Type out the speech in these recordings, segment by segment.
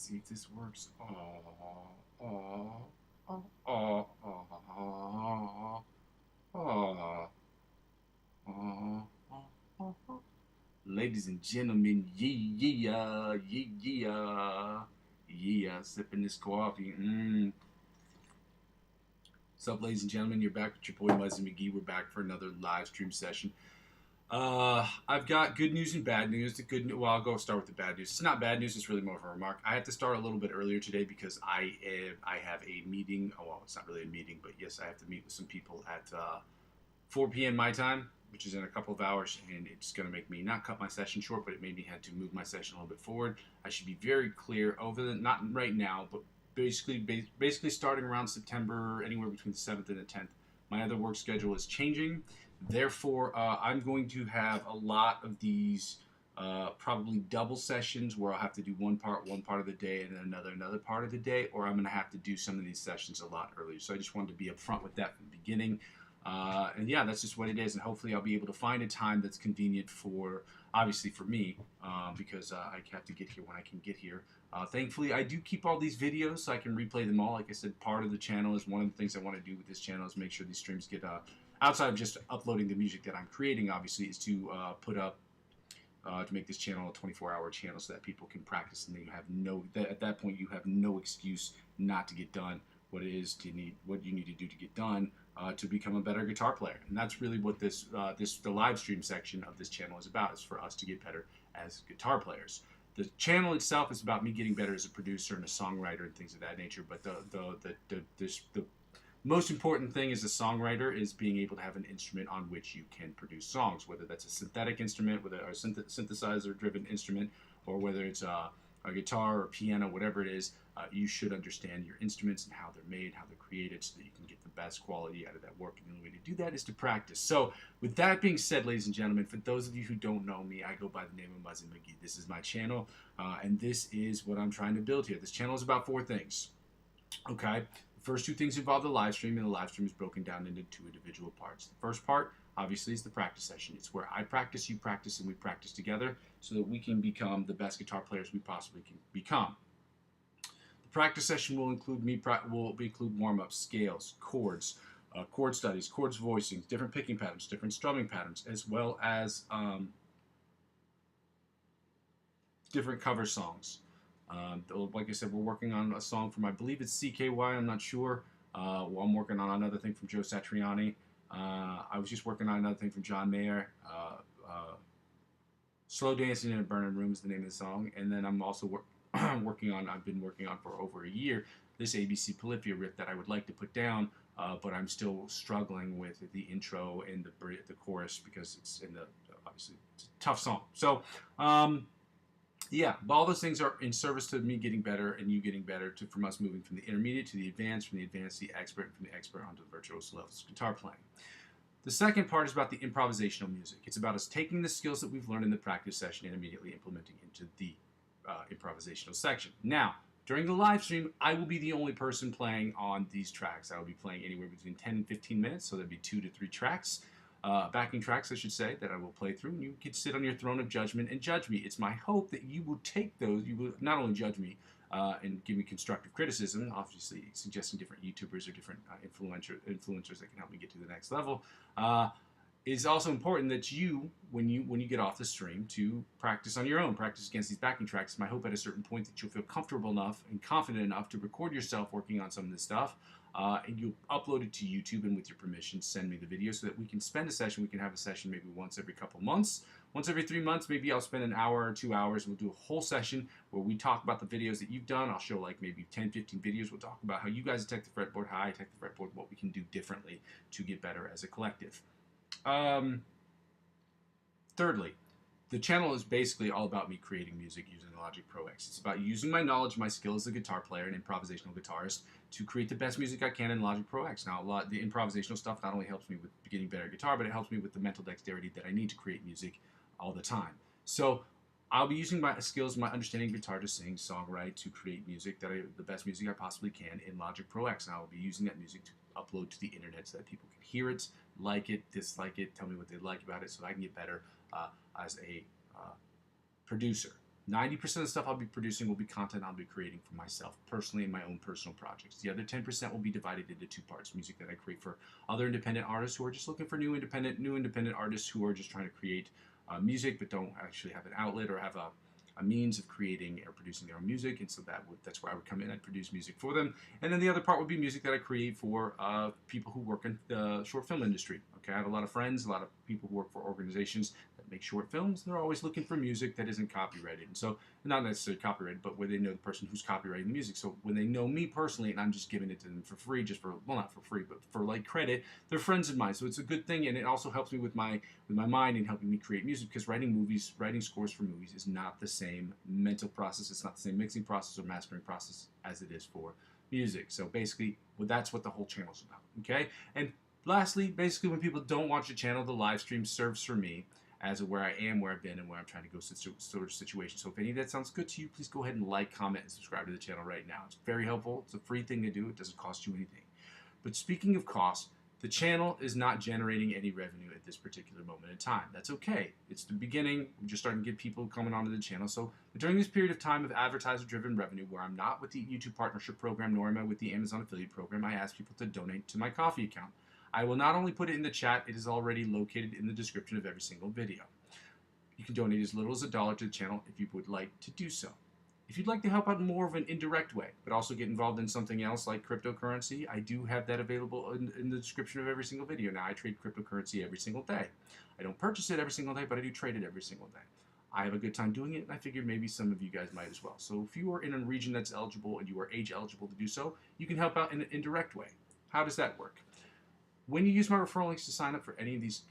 see if this works. Oh, oh, ladies and gentlemen, yeah, sipping this coffee. What's up, ladies and gentlemen? You're back with your boy Muzzy McGee. We're back for another live stream session. I've got good news and bad news. Well, I'll go start with the bad news. It's not bad news. It's really more of a remark. I had to start a little bit earlier today because I have a meeting. Oh, well, it's not really a meeting, but yes, I have to meet with some people at 4 p.m. my time, which is in a couple of hours, and it's going to make me not cut my session short, but it made me have to move my session a little bit forward. I should be very clear over the, not right now, but basically starting around September, anywhere between the 7th and the 10th. My other work schedule is changing. Therefore, I'm going to have a lot of these probably double sessions where I'll have to do one part of the day and then another part of the day, or I'm going to have to do some of these sessions a lot earlier. So I just wanted to be upfront with that from the beginning. And yeah, that's just what it is. And hopefully I'll be able to find a time that's convenient for, obviously for me, because I have to get here when I can get here. Thankfully, I do keep all these videos so I can replay them all. Like I said, part of the channel is one of the things I want to do with this channel is make sure these streams get, outside of just uploading the music that I'm creating, obviously, is to put up, to make this channel a 24-hour channel so that people can practice and they have at that point you have no excuse not to get done what it is what you need to do to get done to become a better guitar player. And that's really what the live stream section of this channel is about, is for us to get better as guitar players. The channel itself is about me getting better as a producer and a songwriter and things of that nature, but the most important thing as a songwriter is being able to have an instrument on which you can produce songs, whether that's a synthetic instrument, whether a synthesizer-driven instrument, or whether it's a guitar or piano, whatever it is. You should understand your instruments and how they're made, how they're created, so that you can get the best quality out of that work. And the only way to do that is to practice. So with that being said, ladies and gentlemen, for those of you who don't know me, I go by the name of Muzzy McGee. This is my channel, and this is what I'm trying to build here. This channel is about 4 things. Okay, the first 2 things involve the live stream, and the live stream is broken down into 2 individual parts. The first part, obviously, is the practice session. It's where I practice, you practice, and we practice together so that we can become the best guitar players we possibly can become. The practice session will include include warm-ups, scales, chords, chord studies, chords voicing, different picking patterns, different strumming patterns, as well as different cover songs. Like I said, we're working on a song from, I believe it's CKY, I'm not sure. Well, I'm working on another thing from Joe Satriani. I was just working on another thing from John Mayer. Slow Dancing in a Burning Room is the name of the song. And then I'm also I've been working on for over a year, this ABC Polyphia riff that I would like to put down, but I'm still struggling with the intro and the chorus because it's obviously it's a tough song. So, yeah, but all those things are in service to me getting better and you getting better, from us moving from the intermediate to the advanced, from the advanced to the expert, and from the expert onto the virtuoso levels of guitar playing. The second part is about the improvisational music. It's about us taking the skills that we've learned in the practice session and immediately implementing into the improvisational section. Now, during the live stream, I will be the only person playing on these tracks. I will be playing anywhere between 10 and 15 minutes, so there'll be 2 to 3 tracks. Backing tracks, I should say, that I will play through, and you can sit on your throne of judgment and judge me. It's my hope that you will take those, you will not only judge me and give me constructive criticism, obviously suggesting different YouTubers or different influencers that can help me get to the next level. It's also important that when you get off the stream, to practice on your own, practice against these backing tracks. It's my hope at a certain point that you'll feel comfortable enough and confident enough to record yourself working on some of this stuff, and you'll upload it to YouTube, and with your permission, send me the video so that we can spend a session. We can have a session maybe once every couple months, once every 3 months. Maybe I'll spend an hour or 2 hours. We'll do a whole session where we talk about the videos that you've done. I'll show like maybe 10, 15 videos. We'll talk about how you guys attack the fretboard, how I attack the fretboard, what we can do differently to get better as a collective. Thirdly, the channel is basically all about me creating music using Logic Pro X. It's about using my knowledge, my skill as a guitar player and improvisational guitarist to create the best music I can in Logic Pro X. Now, the improvisational stuff not only helps me with getting better guitar, but it helps me with the mental dexterity that I need to create music all the time. So I'll be using my skills, my understanding of guitar to sing, songwrite, to create music the best music I possibly can in Logic Pro X. And I'll be using that music to upload to the internet so that people can hear it, like it, dislike it, tell me what they like about it, so that I can get better as a producer. 90% of the stuff I'll be producing will be content I'll be creating for myself personally in my own personal projects. The other 10% will be divided into two parts: music that I create for other independent artists who are just looking for new independent artists who are just trying to create music but don't actually have an outlet or have a means of creating or producing their own music, and so that's where I would come in. I'd produce music for them, and then the other part would be music that I create for people who work in the short film industry. Okay, I have a lot of friends, a lot of people who work for organizations that make short films. They're always looking for music that isn't copyrighted, and so not necessarily copyrighted, but where they know the person who's copyrighting the music. So when they know me personally, and I'm just giving it to them for free, just for, well, not for free, but for like credit, they're friends of mine. So it's a good thing, and it also helps me with my mind and helping me create music, because writing scores for movies is not the same mental process. It's not the same mixing process or mastering process as it is for music. So basically, well, that's what the whole channel's about. Okay, and lastly, basically, when people don't watch the channel, the live stream serves for me as where I am, where I've been, and where I'm trying to go sort of situation. So if any of that sounds good to you, please go ahead and like, comment, and subscribe to the channel right now. It's very helpful. It's a free thing to do. It doesn't cost you anything. But speaking of cost, the channel is not generating any revenue at this particular moment in time. That's okay. It's the beginning. We're just starting to get people coming onto the channel. So during this period of time of advertiser-driven revenue, where I'm not with the YouTube Partnership Program, nor am I with the Amazon Affiliate Program, I ask people to donate to my Ko-fi account. I will not only put it in the chat, it is already located in the description of every single video. You can donate as little as $1 to the channel if you would like to do so. If you'd like to help out more of an indirect way, but also get involved in something else like cryptocurrency, I do have that available in the description of every single video. Now, I trade cryptocurrency every single day. I don't purchase it every single day, but I do trade it every single day. I have a good time doing it, and I figured maybe some of you guys might as well. So if you are in a region that's eligible and you are age eligible to do so, you can help out in an indirect way. How does that work? When you use my referral links to sign up for any of these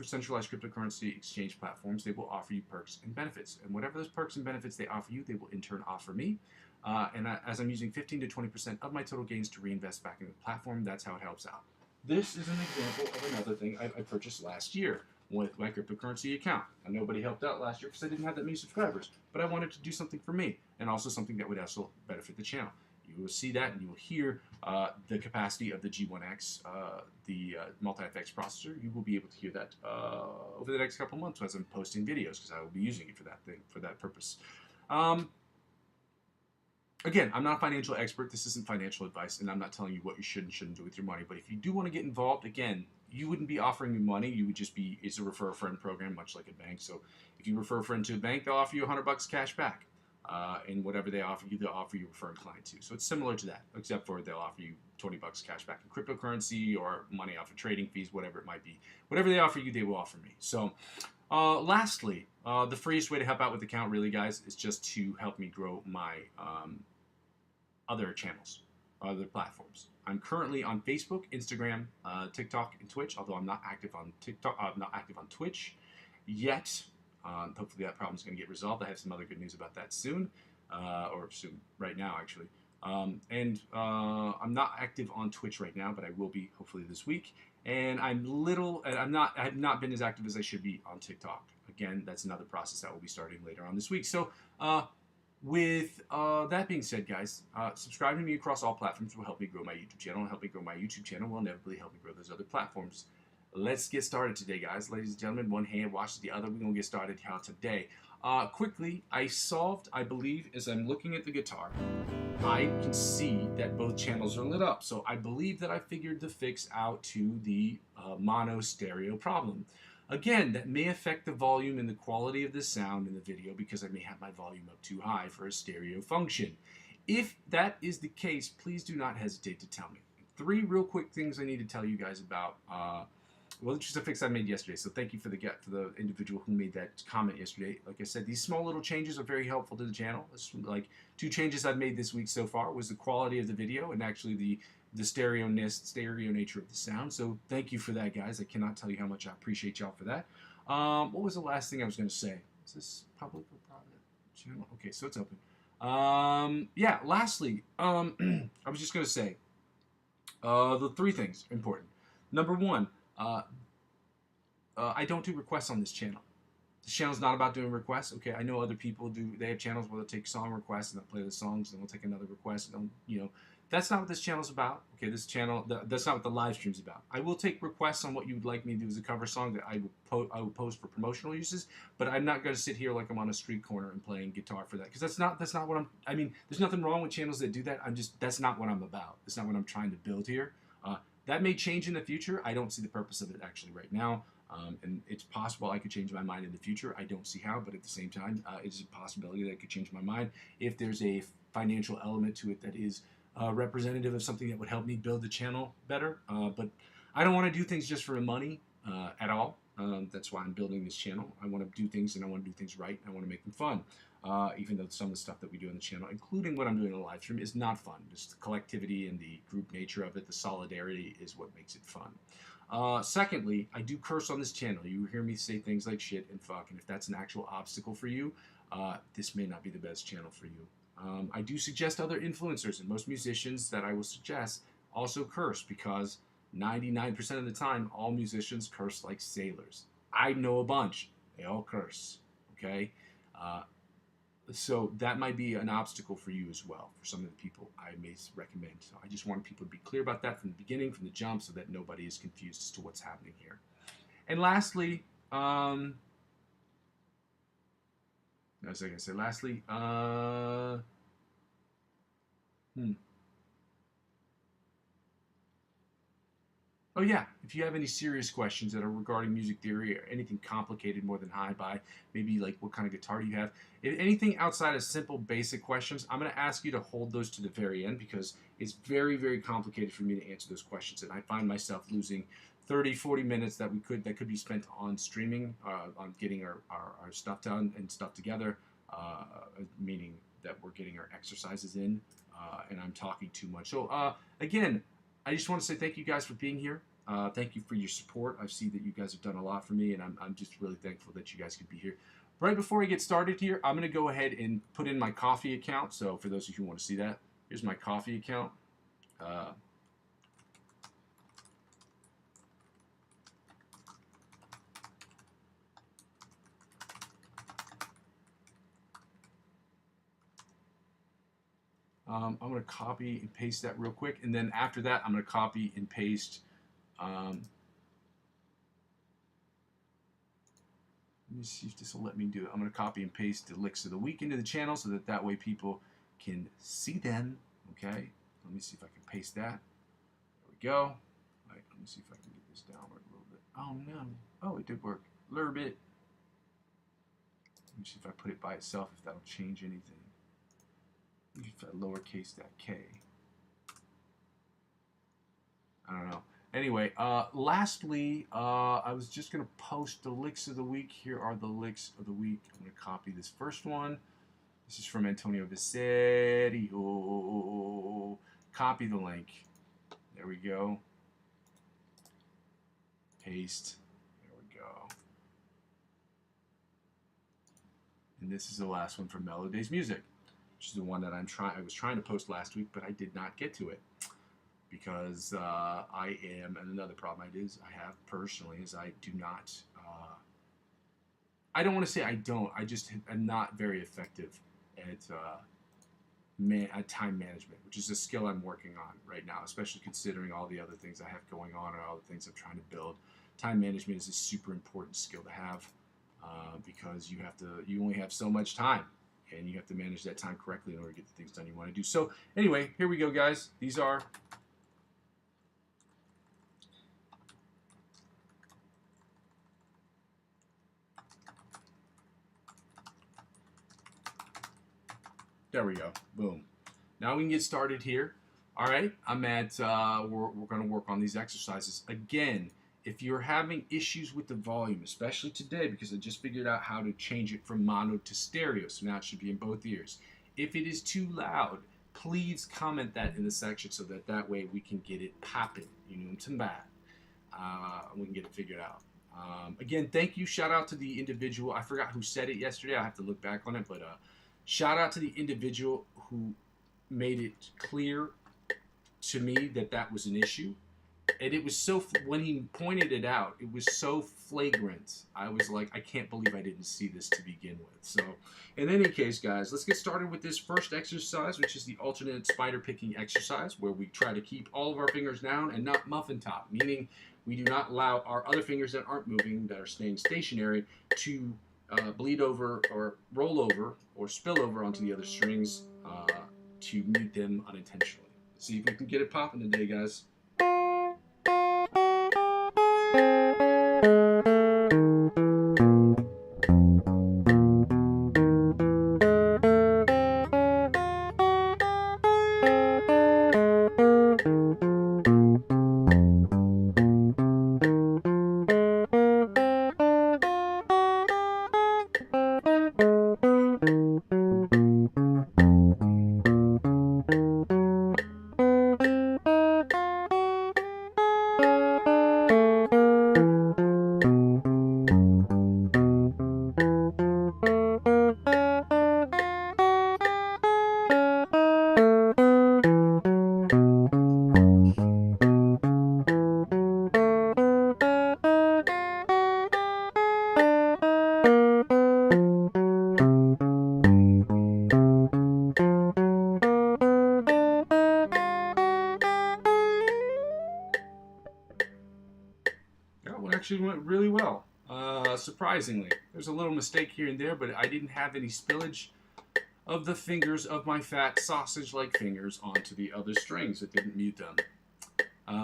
centralized cryptocurrency exchange platforms, they will offer you perks and benefits. And whatever those perks and benefits they offer you, they will in turn offer me. As I'm using 15 to 20% of my total gains to reinvest back into the platform, that's how it helps out. This is an example of another thing I purchased last year with my cryptocurrency account. And nobody helped out last year because I didn't have that many subscribers. But I wanted to do something for me, and also something that would also benefit the channel. You will see that, and you will hear the capacity of the G1X, the multi-effects processor. You will be able to hear that over the next couple months as I'm posting videos, because I will be using it for that purpose. Again, I'm not a financial expert. This isn't financial advice, and I'm not telling you what you should and shouldn't do with your money. But if you do want to get involved, again, you wouldn't be offering me money. You would just be, it's a refer a friend program, much like a bank. So if you refer a friend to a bank, they'll offer you $100 cash back. And whatever they offer you, they'll offer you referring client to. So it's similar to that, except for they'll offer you $20 cash back in cryptocurrency or money off of trading fees, whatever it might be. Whatever they offer you, they will offer me. So lastly, the freest way to help out with the account, really, guys, is just to help me grow my other channels, other platforms. I'm currently on Facebook, Instagram, TikTok, and Twitch, although I'm not active on TikTok. I'm not active on Twitch yet. Hopefully that problem is going to get resolved. I have some other good news about that soon, or soon, right now, actually. I'm not active on Twitch right now, but I will be hopefully this week. And I have not been as active as I should be on TikTok. Again, that's another process that will be starting later on this week. So, with that being said, guys, subscribing to me across all platforms will help me grow my YouTube channel, and help me grow my YouTube channel will inevitably help me grow those other platforms. Let's get started today, guys. Ladies and gentlemen, one hand washes the other. We're going to get started here today. Quickly, I believe, as I'm looking at the guitar, I can see that both channels are lit up. So I believe that I figured the fix out to the mono stereo problem. Again, that may affect the volume and the quality of the sound in the video, because I may have my volume up too high for a stereo function. If that is the case, please do not hesitate to tell me. 3 real quick things I need to tell you guys about. Well, it's just a fix I made yesterday, so thank you for the individual who made that comment yesterday. Like I said, these small little changes are very helpful to the channel. It's like 2 changes I've made this week so far was the quality of the video and actually the stereo nature of the sound. So thank you for that, guys. I cannot tell you how much I appreciate y'all for that. What was the last thing I was going to say? Is this public or private channel? Okay, so it's open. Yeah, lastly, I was just going to say the 3 things important. Number 1, I don't do requests on this channel. The channel's not about doing requests. Okay, I know other people do. They have channels where they'll take song requests and they'll play the songs, and they'll take another request. And that's not what this channel's about. Okay, this channel, that's not what the live stream's about. I will take requests on what you would like me to do as a cover song that I would post for promotional uses, but I'm not going to sit here like I'm on a street corner and playing guitar for that, because that's not what I mean, there's nothing wrong with channels that do that. That's not what I'm about. That's not what I'm trying to build here. That may change in the future. I don't see the purpose of it actually right now. And it's possible I could change my mind in the future. I don't see how, but at the same time, it's a possibility that I could change my mind if there's a financial element to it that is representative of something that would help me build the channel better. But I don't want to do things just for the money at all. That's why I'm building this channel. I want to do things, and I want to do things right, and I want to make them fun. Even though some of the stuff that we do on the channel, including what I'm doing in the live stream, is not fun. Just the collectivity and the group nature of it, the solidarity is what makes it fun. Secondly, I do curse on this channel. You hear me say things like shit and fuck, and if that's an actual obstacle for you, this may not be the best channel for you. I do suggest other influencers, and most musicians that I will suggest also curse, because 99% of the time, all musicians curse like sailors. I know a bunch. They all curse, okay? So that might be an obstacle for you as well, for some of the people I may recommend. So I just want people to be clear about that from the beginning, from the jump, so that nobody is confused as to what's happening here. And lastly, as I said, lastly, Oh yeah, if you have any serious questions that are regarding music theory or anything complicated more than hi-fi, maybe like what kind of guitar do you have, if anything outside of simple basic questions, I'm going to ask you to hold those to the very end, because it's very, very complicated for me to answer those questions, and I find myself losing 30, 40 minutes that could be spent on streaming, on getting our stuff done and stuff together, meaning that we're getting our exercises in, and I'm talking too much. So again, I just want to say thank you guys for being here. Thank you for your support. I see that you guys have done a lot for me, and I'm just really thankful that you guys could be here. Right before we get started here, I'm going to go ahead and put in my Ko-fi account. So for those of you who want to see that, here's my Ko-fi account. I'm going to copy and paste that real quick, and then after that, I'm going to copy and paste. Let me see if this will let me do it. I'm going to copy and paste the licks of the week into the channel, so that way people can see them. Okay. Let me see if I can paste that. There we go. All right. Let me see if I can get this downward a little bit. Oh no. Oh, it did work a little bit. Let me see if I put it by itself, if that'll change anything. If I lowercase that k. I don't know. Anyway, lastly, I was just going to post the licks of the week. Here are the licks of the week. I'm going to copy this first one. This is from Antonio Viserio. Copy the link. There we go. Paste. There we go. And this is the last one from Mellow Days Music, which is the one that I was trying to post last week, but I did not get to it, because I am, and another problem I have personally is I do not, I don't want to say I don't, I just am not very effective at time management, which is a skill I'm working on right now, especially considering all the other things I have going on and all the things I'm trying to build. Time management is a super important skill to have, because you only have so much time, and you have to manage that time correctly in order to get the things done you want to do. So anyway, here we go, guys. These are there we go. Boom. Now we can get started here. All right, I'm at, we're going to work on these exercises. Again, if you're having issues with the volume, especially today, because I just figured out how to change it from mono to stereo, so now it should be in both ears. If it is too loud, please comment that in the section, so that way we can get it popping. You know, to bad. We can get it figured out. Again, thank you. Shout out to the individual. I forgot who said it yesterday. I have to look back on it, but shout out to the individual who made it clear to me that that was an issue. And it was so, when he pointed it out, it was so flagrant. I was like, I can't believe I didn't see this to begin with. So, in any case, guys, let's get started with this first exercise, which is the alternate spider picking exercise, where we try to keep all of our fingers down and not muffin top, meaning we do not allow our other fingers that aren't moving, that are staying stationary, to bleed over or roll over or spill over onto the other strings to mute them unintentionally. Let's see if we can get it popping today, guys. Actually went really well, surprisingly. There's a little mistake here and there, but I didn't have any spillage of the fingers of my fat sausage-like fingers onto the other strings. It didn't mute them.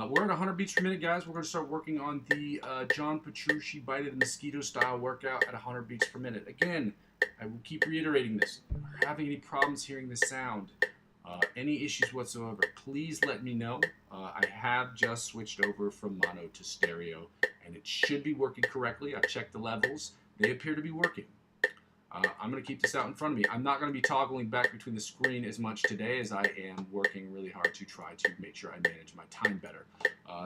We're at 100 beats per minute, guys. We're going to start working on the John Petrucci Bite of the Mosquito style workout at 100 beats per minute. Again, I will keep reiterating this. If you're having any problems hearing the sound, any issues whatsoever, please let me know. I have just switched over from mono to stereo, and it should be working correctly. I've checked the levels. They appear to be working. I'm going to keep this out in front of me. I'm not going to be toggling back between the screen as much today, as I am working really hard to try to make sure I manage my time better.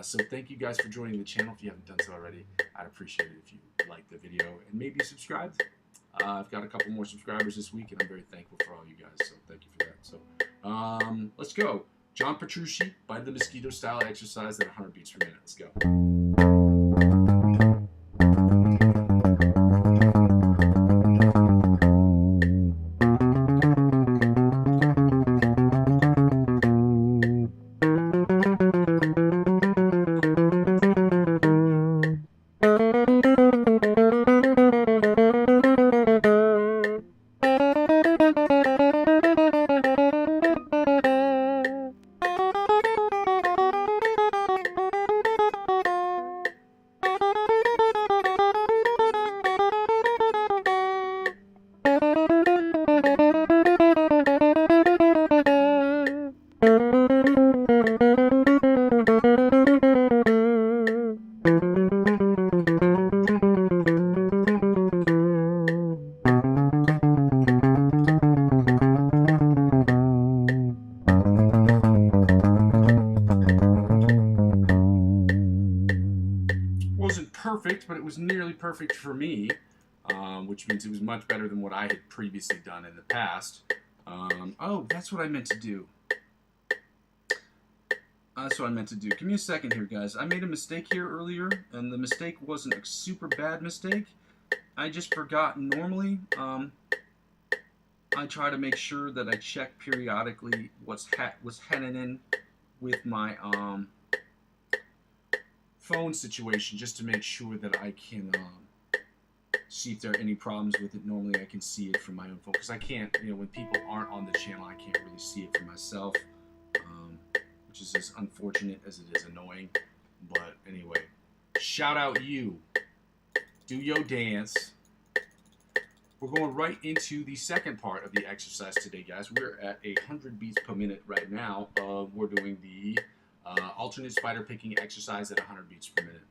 So thank you guys for joining the channel. If you haven't done so already, I'd appreciate it if you liked the video and maybe subscribed. I've got a couple more subscribers this week, and I'm very thankful for all you guys, so thank you for that. So let's go. John Petrucci Bite of the Mosquito style exercise at 100 beats per minute. Let's go. Perfect, but it was nearly perfect for me, which means it was much better than what I had previously done in the past. Oh, that's what I meant to do. That's what I meant to do. Give me a second here, guys. I made a mistake here earlier, and the mistake wasn't a super bad mistake. I just forgot. Normally, I try to make sure that I check periodically what's heading in with my phone situation, just to make sure that I can see if there are any problems with it. Normally I can see it from my own phone, because I can't, when people aren't on the channel, I can't really see it for myself, which is as unfortunate as it is annoying. But anyway, shout out you. Do your dance. We're going right into the second part of the exercise today, guys. We're at 100 beats per minute right now. We're doing the alternate spider picking exercise at 100 beats per minute.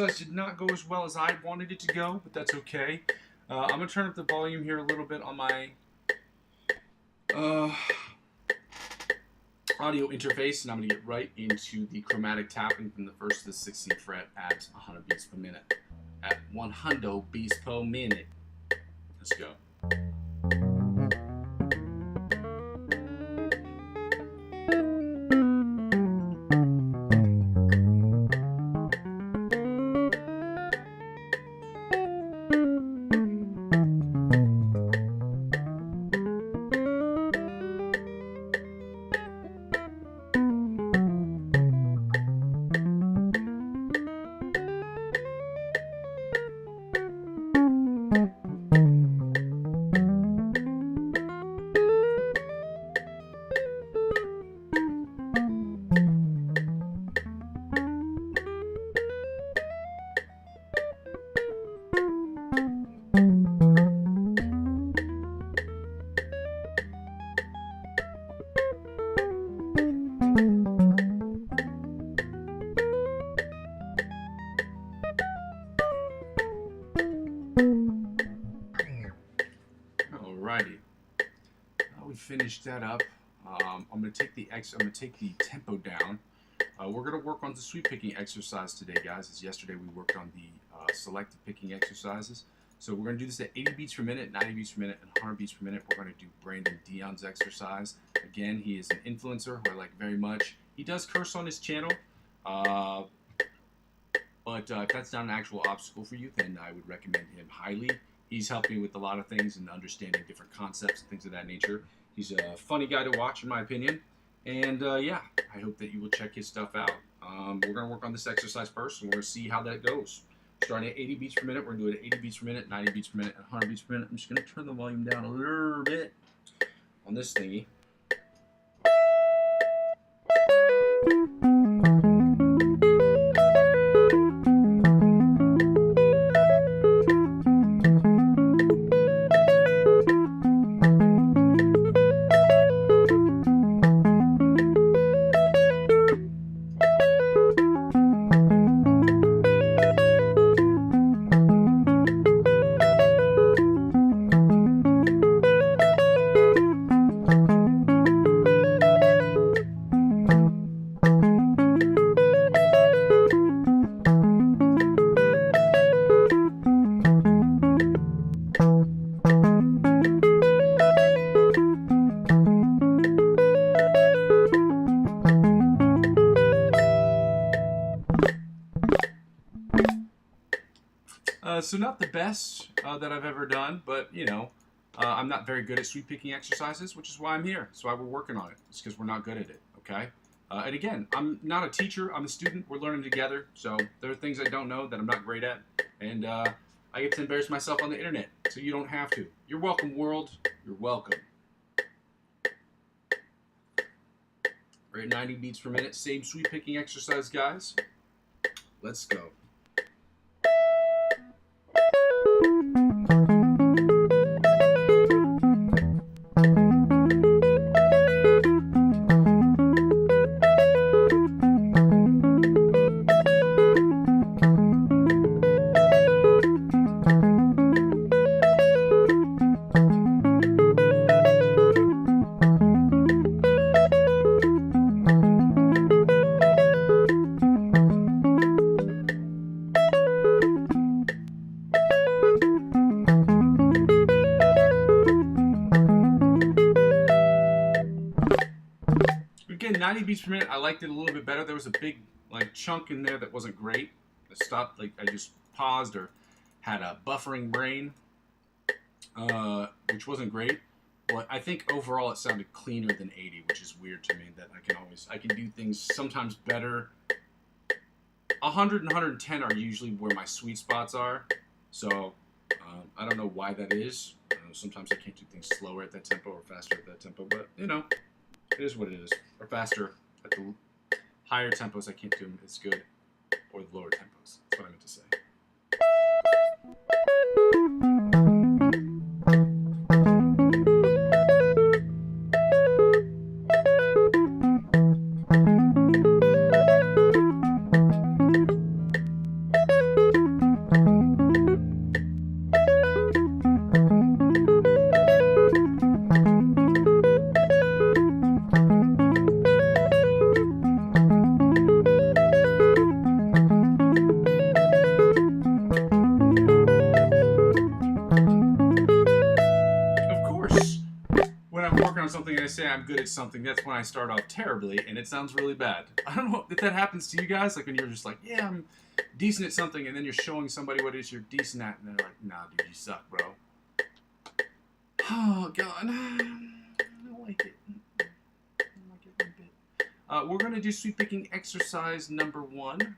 exercise did not go as well as I wanted it to go, but that's okay. I'm going to turn up the volume here a little bit on my audio interface, and I'm going to get right into the chromatic tapping from the 1st to the 16th fret at 100 beats per minute. At 100 beats per minute. Let's go. Alrighty, we finished that up. I'm gonna take the tempo down. We're gonna work on the sweep picking exercise today, guys. As yesterday we worked on the selective picking exercises. So we're gonna do this at 80 beats per minute, 90 beats per minute, and 100 beats per minute. We're gonna do Brandon Dion's exercise. Again, he is an influencer who I like very much. He does curse on his channel, but if that's not an actual obstacle for you, then I would recommend him highly. He's helped me with a lot of things and understanding different concepts and things of that nature. He's a funny guy to watch, in my opinion. And yeah, I hope that you will check his stuff out. We're going to work on this exercise first, and we're going to see how that goes. Starting at 80 beats per minute, we're going to do it at 80 beats per minute, 90 beats per minute, and 100 beats per minute. I'm just going to turn the volume down a little bit on this thingy. So not the best that I've ever done, but you know, I'm not very good at sweep picking exercises, which is why I'm here. So why we're working on it. It's because we're not good at it, okay? And again, I'm not a teacher, I'm a student. We're learning together. So there are things I don't know that I'm not great at. And I get to embarrass myself on the internet, so you don't have to. You're welcome, world. You're welcome. We're at 90 beats per minute. Same sweep picking exercise, guys. Let's go. Again, 90 beats per minute, I liked it a little bit better. There was a big chunk in there that wasn't great. I stopped, I just paused or had a buffering brain, which wasn't great. But I think overall it sounded cleaner than 80, which is weird to me that I can do things sometimes better. 100 and 110 are usually where my sweet spots are. So I don't know why that is. Sometimes I can't do things slower at that tempo or faster at that tempo, but you know, it is what it is. Or faster at the higher tempos, I can't do them as good, or the lower tempos. That's what I meant to say. fix something, that's when I start off terribly and it sounds really bad. I don't know if that happens to you guys, like when you're just like, yeah, I'm decent at something, and then you're showing somebody what it is you're decent at, and they're like, nah, dude, you suck, bro. Oh, God. I don't like it. I don't like it one bit. We're going to do sweep picking exercise number 1.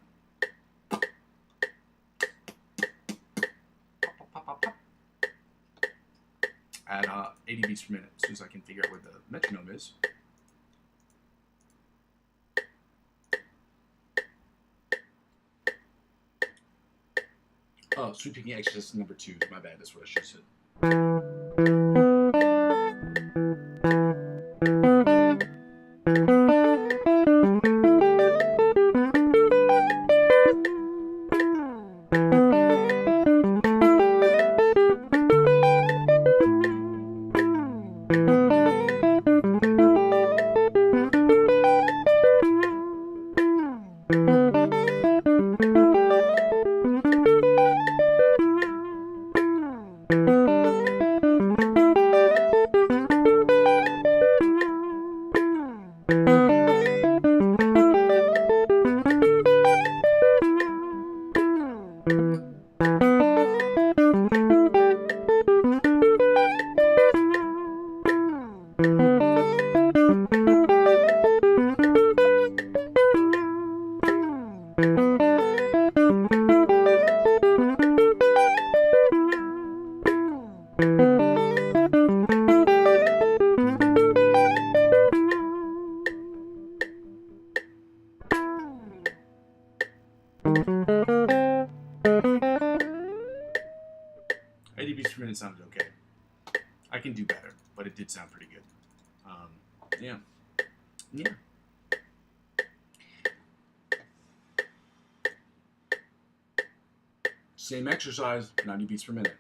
At 80 beats per minute, as soon as I can figure out where the metronome is. Oh, sweep picking exercise number 2. My bad, that's what I should have said. It sounded okay. I can do better, but it did sound pretty good. Yeah. Same exercise, 90 beats per minute.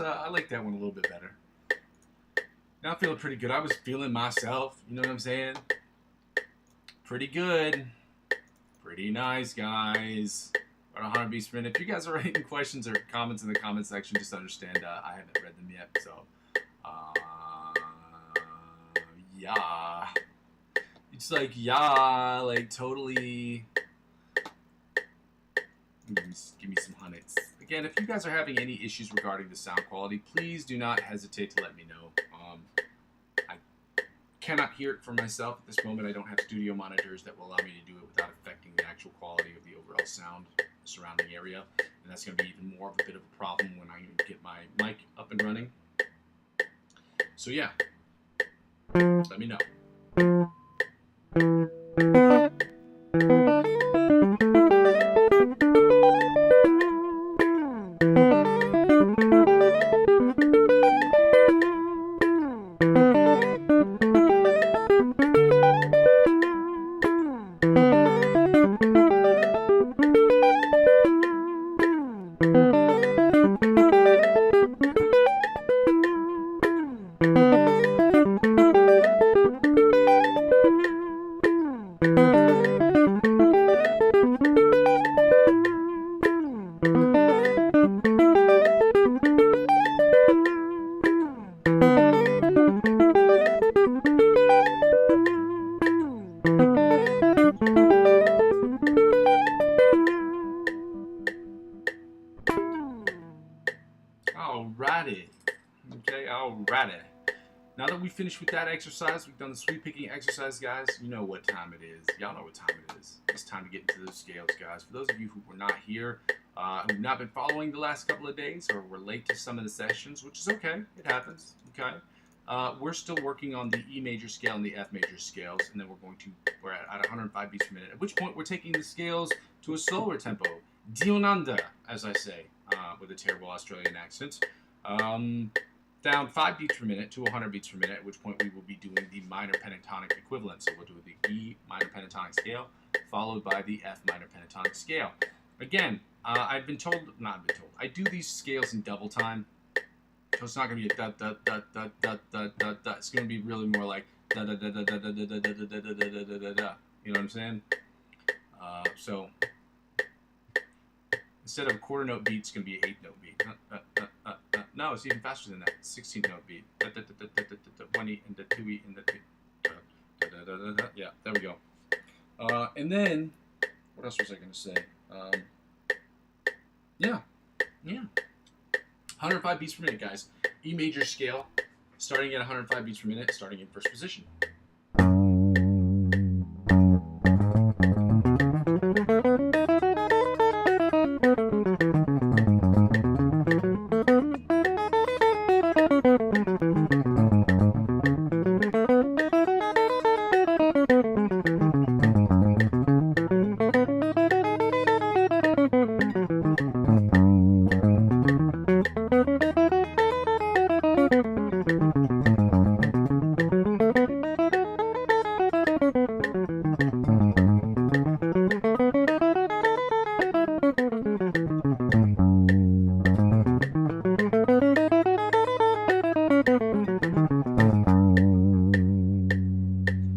I like that one a little bit better. Now I'm feeling pretty good. I was feeling myself, you know what I'm saying? Pretty good. Pretty nice, guys. About 100 beats per minute. If you guys are writing questions or comments in the comment section, just understand I haven't read them yet. So, yeah. It's like, yeah, like totally. Give me some hunnits. Again, if you guys are having any issues regarding the sound quality, please do not hesitate to let me know. I cannot hear it for myself at this moment. I don't have studio monitors that will allow me to do it without affecting the actual quality of the overall sound surrounding area. And that's going to be even more of a bit of a problem when I get my mic up and running. So yeah, let me know. Alrighty. Okay, alrighty. Now that we finished with that exercise, we've done the sweep picking exercise, guys. You know what time it is. Y'all know what time it is. It's time to get into those scales, guys. For those of you who were not here, who've not been following the last couple of days, or were late to some of the sessions, which is okay. It happens. Okay. We're still working on the E major scale and the F major scales, and then we're at 105 beats per minute. At which point we're taking the scales to a slower tempo, Dionanda, as I say, with a terrible Australian accent. Down 5 beats per minute to 100 beats per minute, at which point we will be doing the minor pentatonic equivalent. So we'll do the E minor pentatonic scale, followed by the F minor pentatonic scale. Again, I do these scales in double time. So it's not going to be a da da da da da da da da. It's going to be really more like da da da da da da da da da da da da da da da. You know what I'm saying? So instead of a quarter note beat, it's going to be an 8-note beat. No, it's even faster than that. 16-note beat. 1E and the 2E and the 2. Yeah, there we go. And then what else was I going to say? Yeah. 105 beats per minute, guys. E major scale, starting at 105 beats per minute, starting in first position.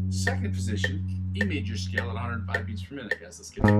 Second position, E major scale at 105 beats per minute, guys. Let's get it.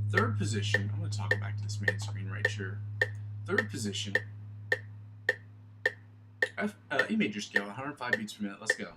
Third position, I'm going to toggle back to this main screen right here. Third position, E major scale, 105 beats per minute. Let's go.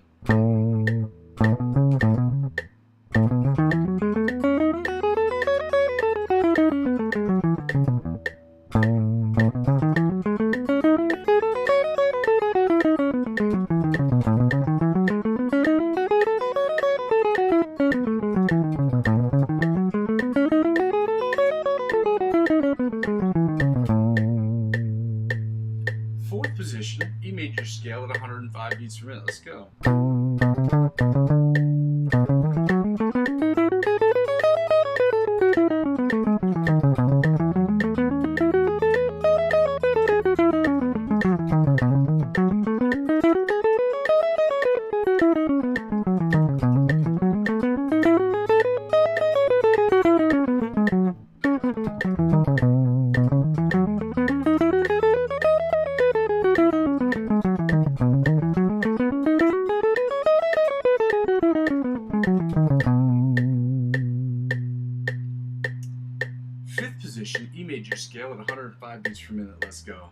Fourth position, E major scale at 105 beats per minute. Let's go. Fifth position, E major scale at 105 beats per minute. Let's go.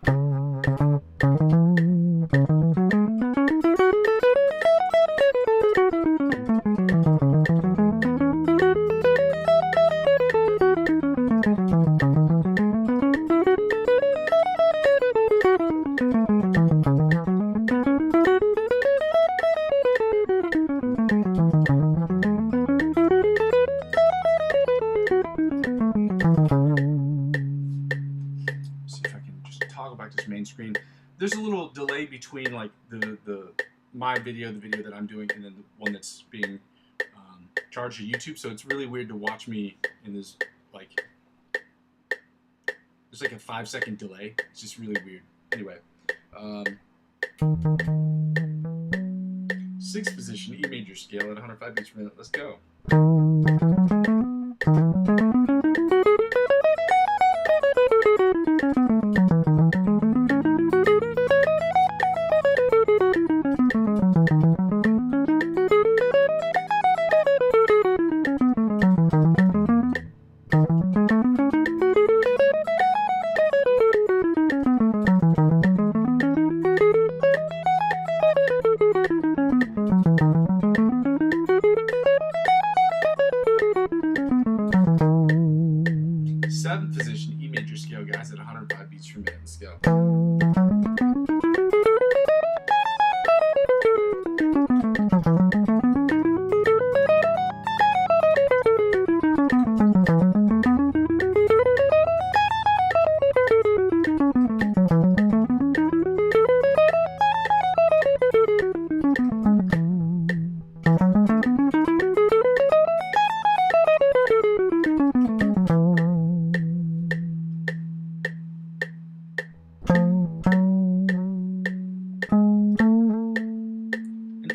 Back to this main screen. There's a little delay between like my video, the video that I'm doing, and then the one that's being charged to YouTube. So it's really weird to watch me in this like there's like a 5-second delay. It's just really weird. Anyway, sixth position, E major scale at 105 beats per minute. Let's go. 105 beats per minute. Let's go.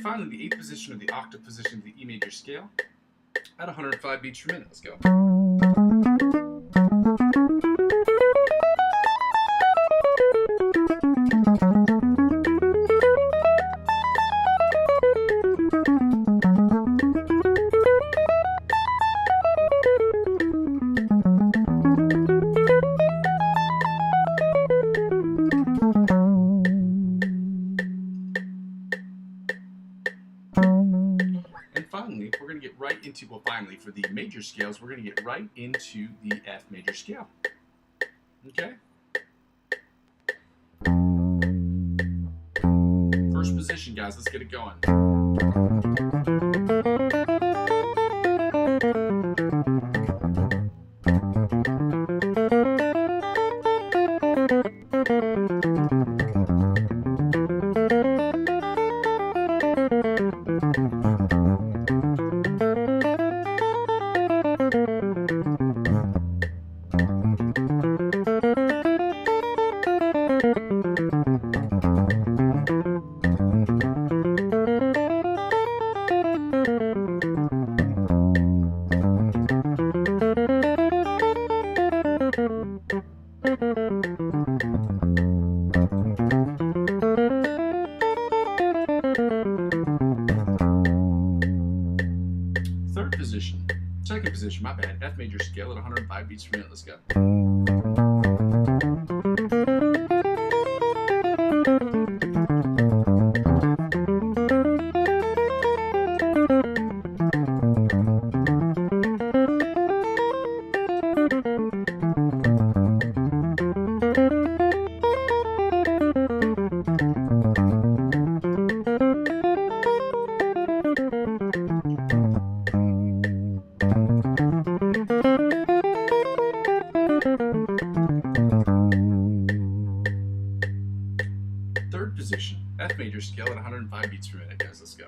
Finally, the 8th position of the octave position of the E major scale at 105 beats per minute. Let's go. And finally, we're going to get right into, well, finally, for the major scales, we're going to get right into the F major scale. Okay? First position, guys. Let's get it going. Second position, my bad, F major scale at 105 beats per minute. Let's go. Third position, F major scale at 105 beats per minute, guys. Let's go.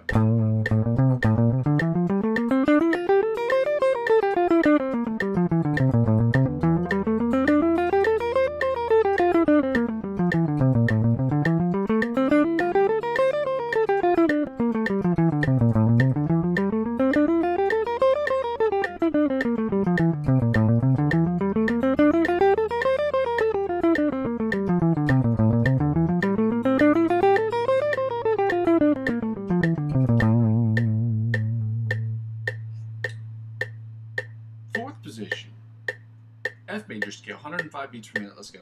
Fourth position, F major scale, 105 beats per minute. Let's go.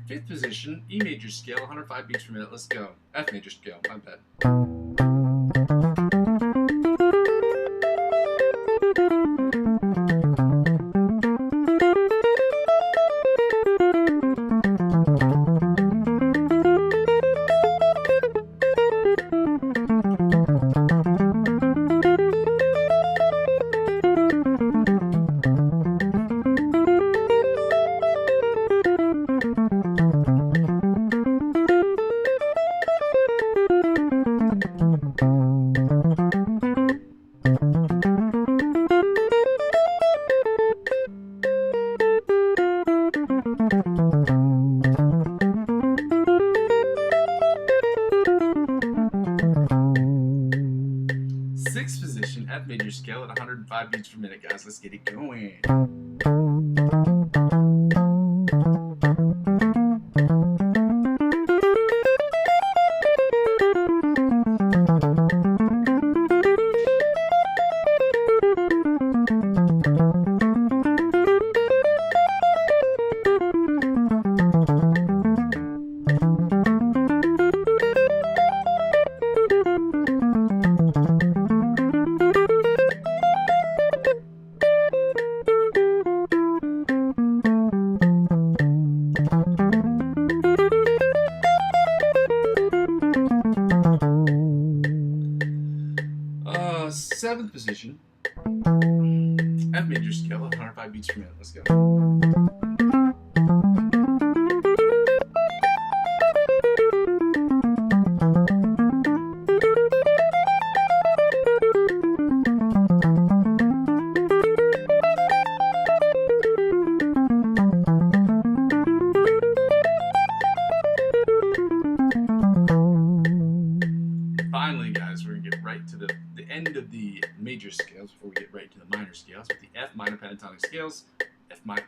Fifth position, E major scale, 105 beats per minute. Let's go. F major scale, my bad. 105 beats per minute, guys. Let's get it going. Seventh position, F major scale, 105 beats per minute. Let's go. Finally, guys, we're gonna get right to the end of the major scales before we get right to the minor scales. With the F minor pentatonic scales,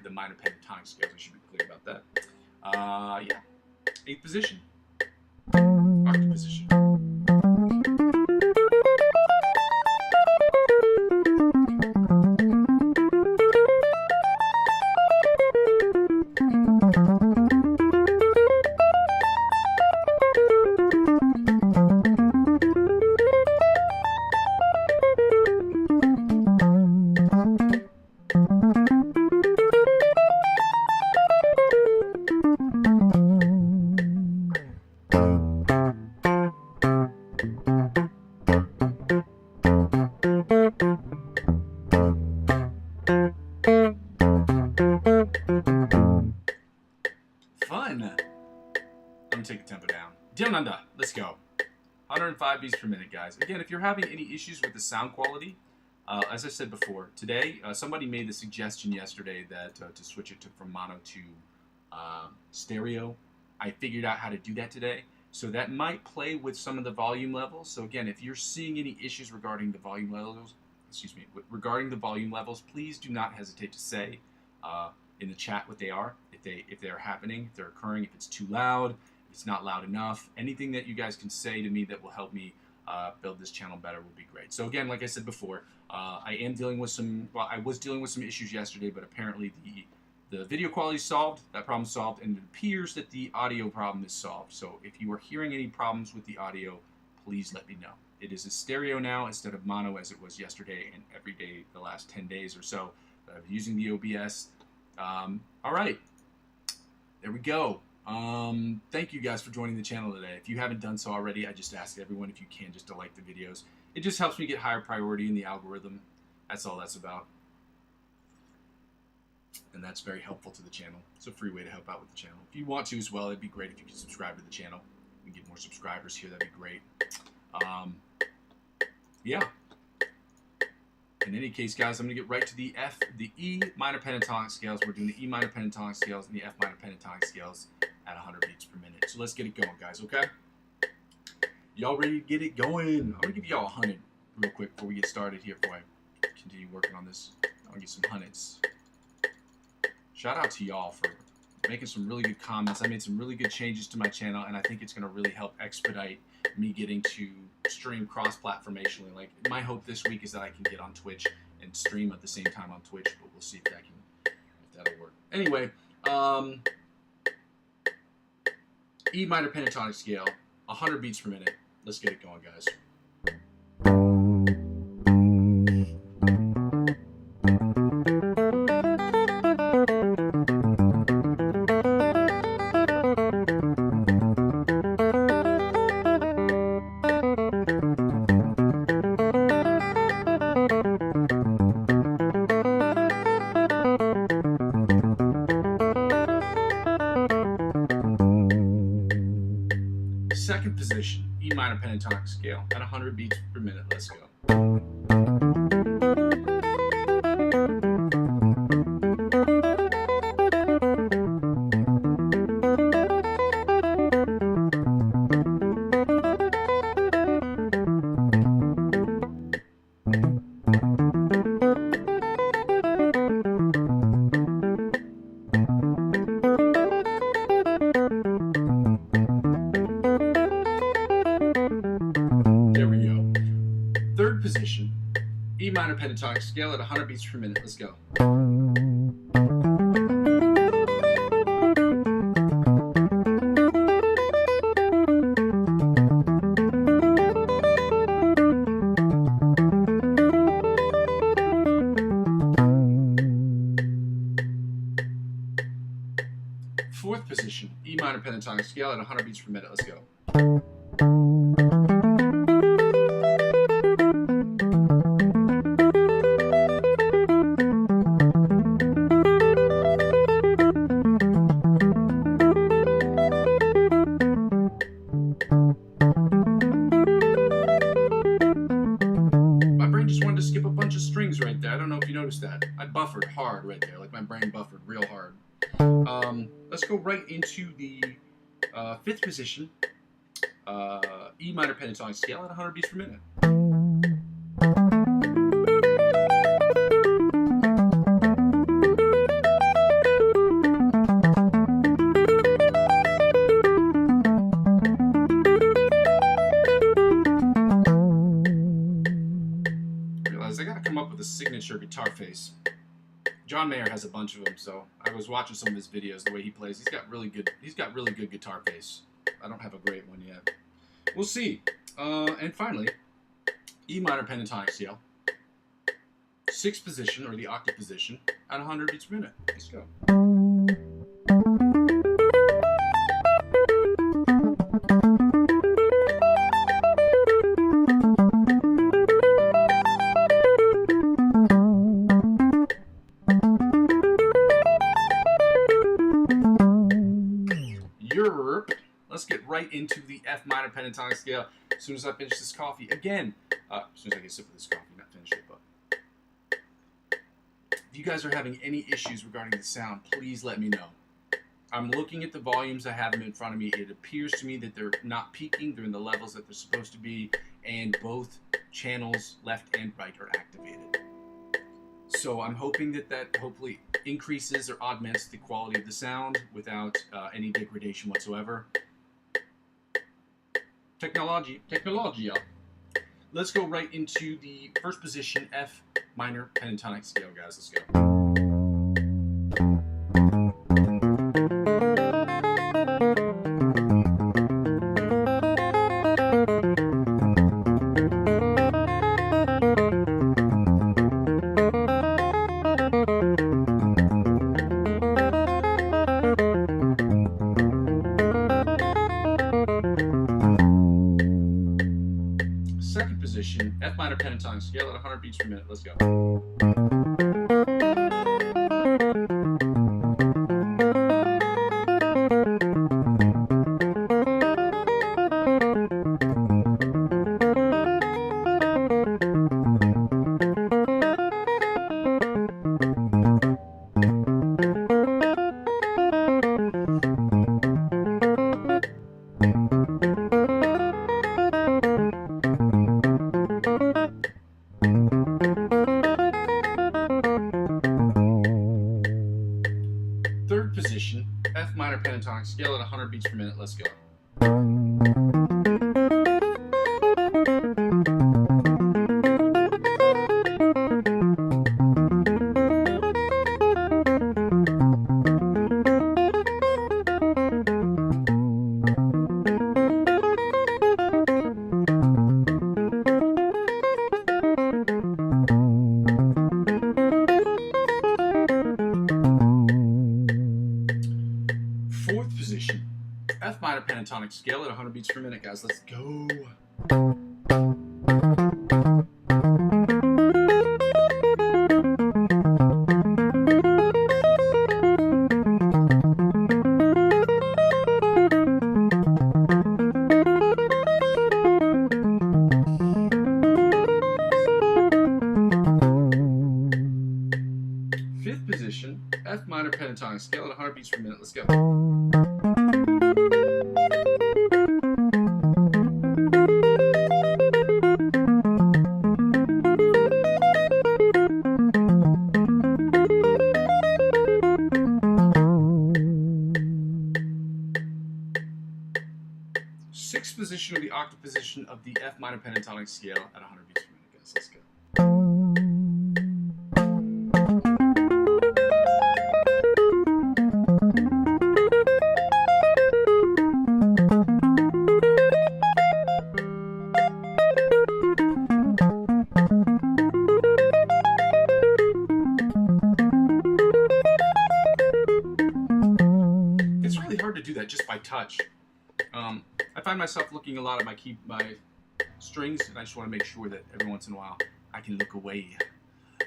the minor pentatonic scales. I should be clear about that. Yeah. Eighth position, octave position. Fun. I'm gonna take the tempo down. Down under. Let's go. 105 beats per minute, guys. Again, if you're having any issues with the sound quality, as I said before, today somebody made the suggestion yesterday that to switch it from mono to stereo. I figured out how to do that today, so that might play with some of the volume levels. So again, if you're seeing any issues regarding the volume levels, please do not hesitate to say in the chat what they are, if they're happening, if they're occurring, if it's too loud, if it's not loud enough. Anything that you guys can say to me that will help me build this channel better would be great. So again, like I said before, I was dealing with some issues yesterday, but apparently the video quality is solved, that problem is solved, and it appears that the audio problem is solved. So if you are hearing any problems with the audio, please let me know. It is a stereo now instead of mono as it was yesterday and every day the last 10 days or so that I've been using the OBS. All right, there we go. Thank you guys for joining the channel today. If you haven't done so already, I just ask everyone if you can just to like the videos. It just helps me get higher priority in the algorithm. That's all that's about. And that's very helpful to the channel. It's a free way to help out with the channel. If you want to as well, it'd be great if you could subscribe to the channel. We can get more subscribers here, that'd be great. Yeah. In any case, guys, I'm going to get right to the E minor pentatonic scales. We're doing the E minor pentatonic scales and the F minor pentatonic scales at 100 beats per minute. So let's get it going, guys, okay? Y'all ready to get it going? I'm going to give y'all 100 real quick before we get started here before I continue working on this. I'll get some hundreds. Shout out to y'all for making some really good comments. I made some really good changes to my channel, and I think it's going to really help expedite me getting to stream cross-platformationally. Like, my hope this week is that I can get on Twitch and stream at the same time on Twitch, but we'll see if that'll work. Anyway, E minor pentatonic scale, 100 beats per minute. Let's get it going, guys. Second position, E minor pentatonic scale at 100 beats per minute. Let's go. pentatonic scale at 100 beats per minute. Let's go. Fourth position, E minor pentatonic scale at 100 beats per minute. Let's go. My brain just wanted to skip a bunch of strings right there. I don't know if you noticed that. I buffered hard right there, like my brain buffered real hard. Let's go right into the fifth position, E minor pentatonic scale at 100 beats per minute. Realize I gotta come up with a signature guitar face. John Mayer has a bunch of them, so I was watching some of his videos. The way he plays, he's got really good guitar face. I don't have a great one yet. We'll see. And finally, E minor pentatonic scale, sixth position or the octave position at 100 beats per minute. Let's go. Let's get right into the F minor pentatonic scale as soon as I finish this coffee. Again, as soon as I get a sip of this coffee, not finish it, but if you guys are having any issues regarding the sound, please let me know. I'm looking at the volumes, I have them in front of me. It appears to me that they're not peaking, they're in the levels that they're supposed to be, and both channels, left and right, are activated. So I'm hoping that hopefully increases or augments the quality of the sound without any degradation whatsoever. Technology, y'all. Let's go right into the first position, F minor pentatonic scale, guys. Let's go. Second position, F minor pentatonic scale at 100 beats per minute. Let's go. Third position, F minor pentatonic scale at 100 beats per minute. Let's go. Fourth position, F minor pentatonic scale at 100 beats per minute, guys. Let's go. Fifth position, F minor pentatonic scale at 100 beats per minute. Let's go. Sixth position or the octave position of the F minor pentatonic scale at 100 beats per minute, guys. Let's go. do that just by touch. I find myself looking a lot at my strings, and I just want to make sure that every once in a while I can look away.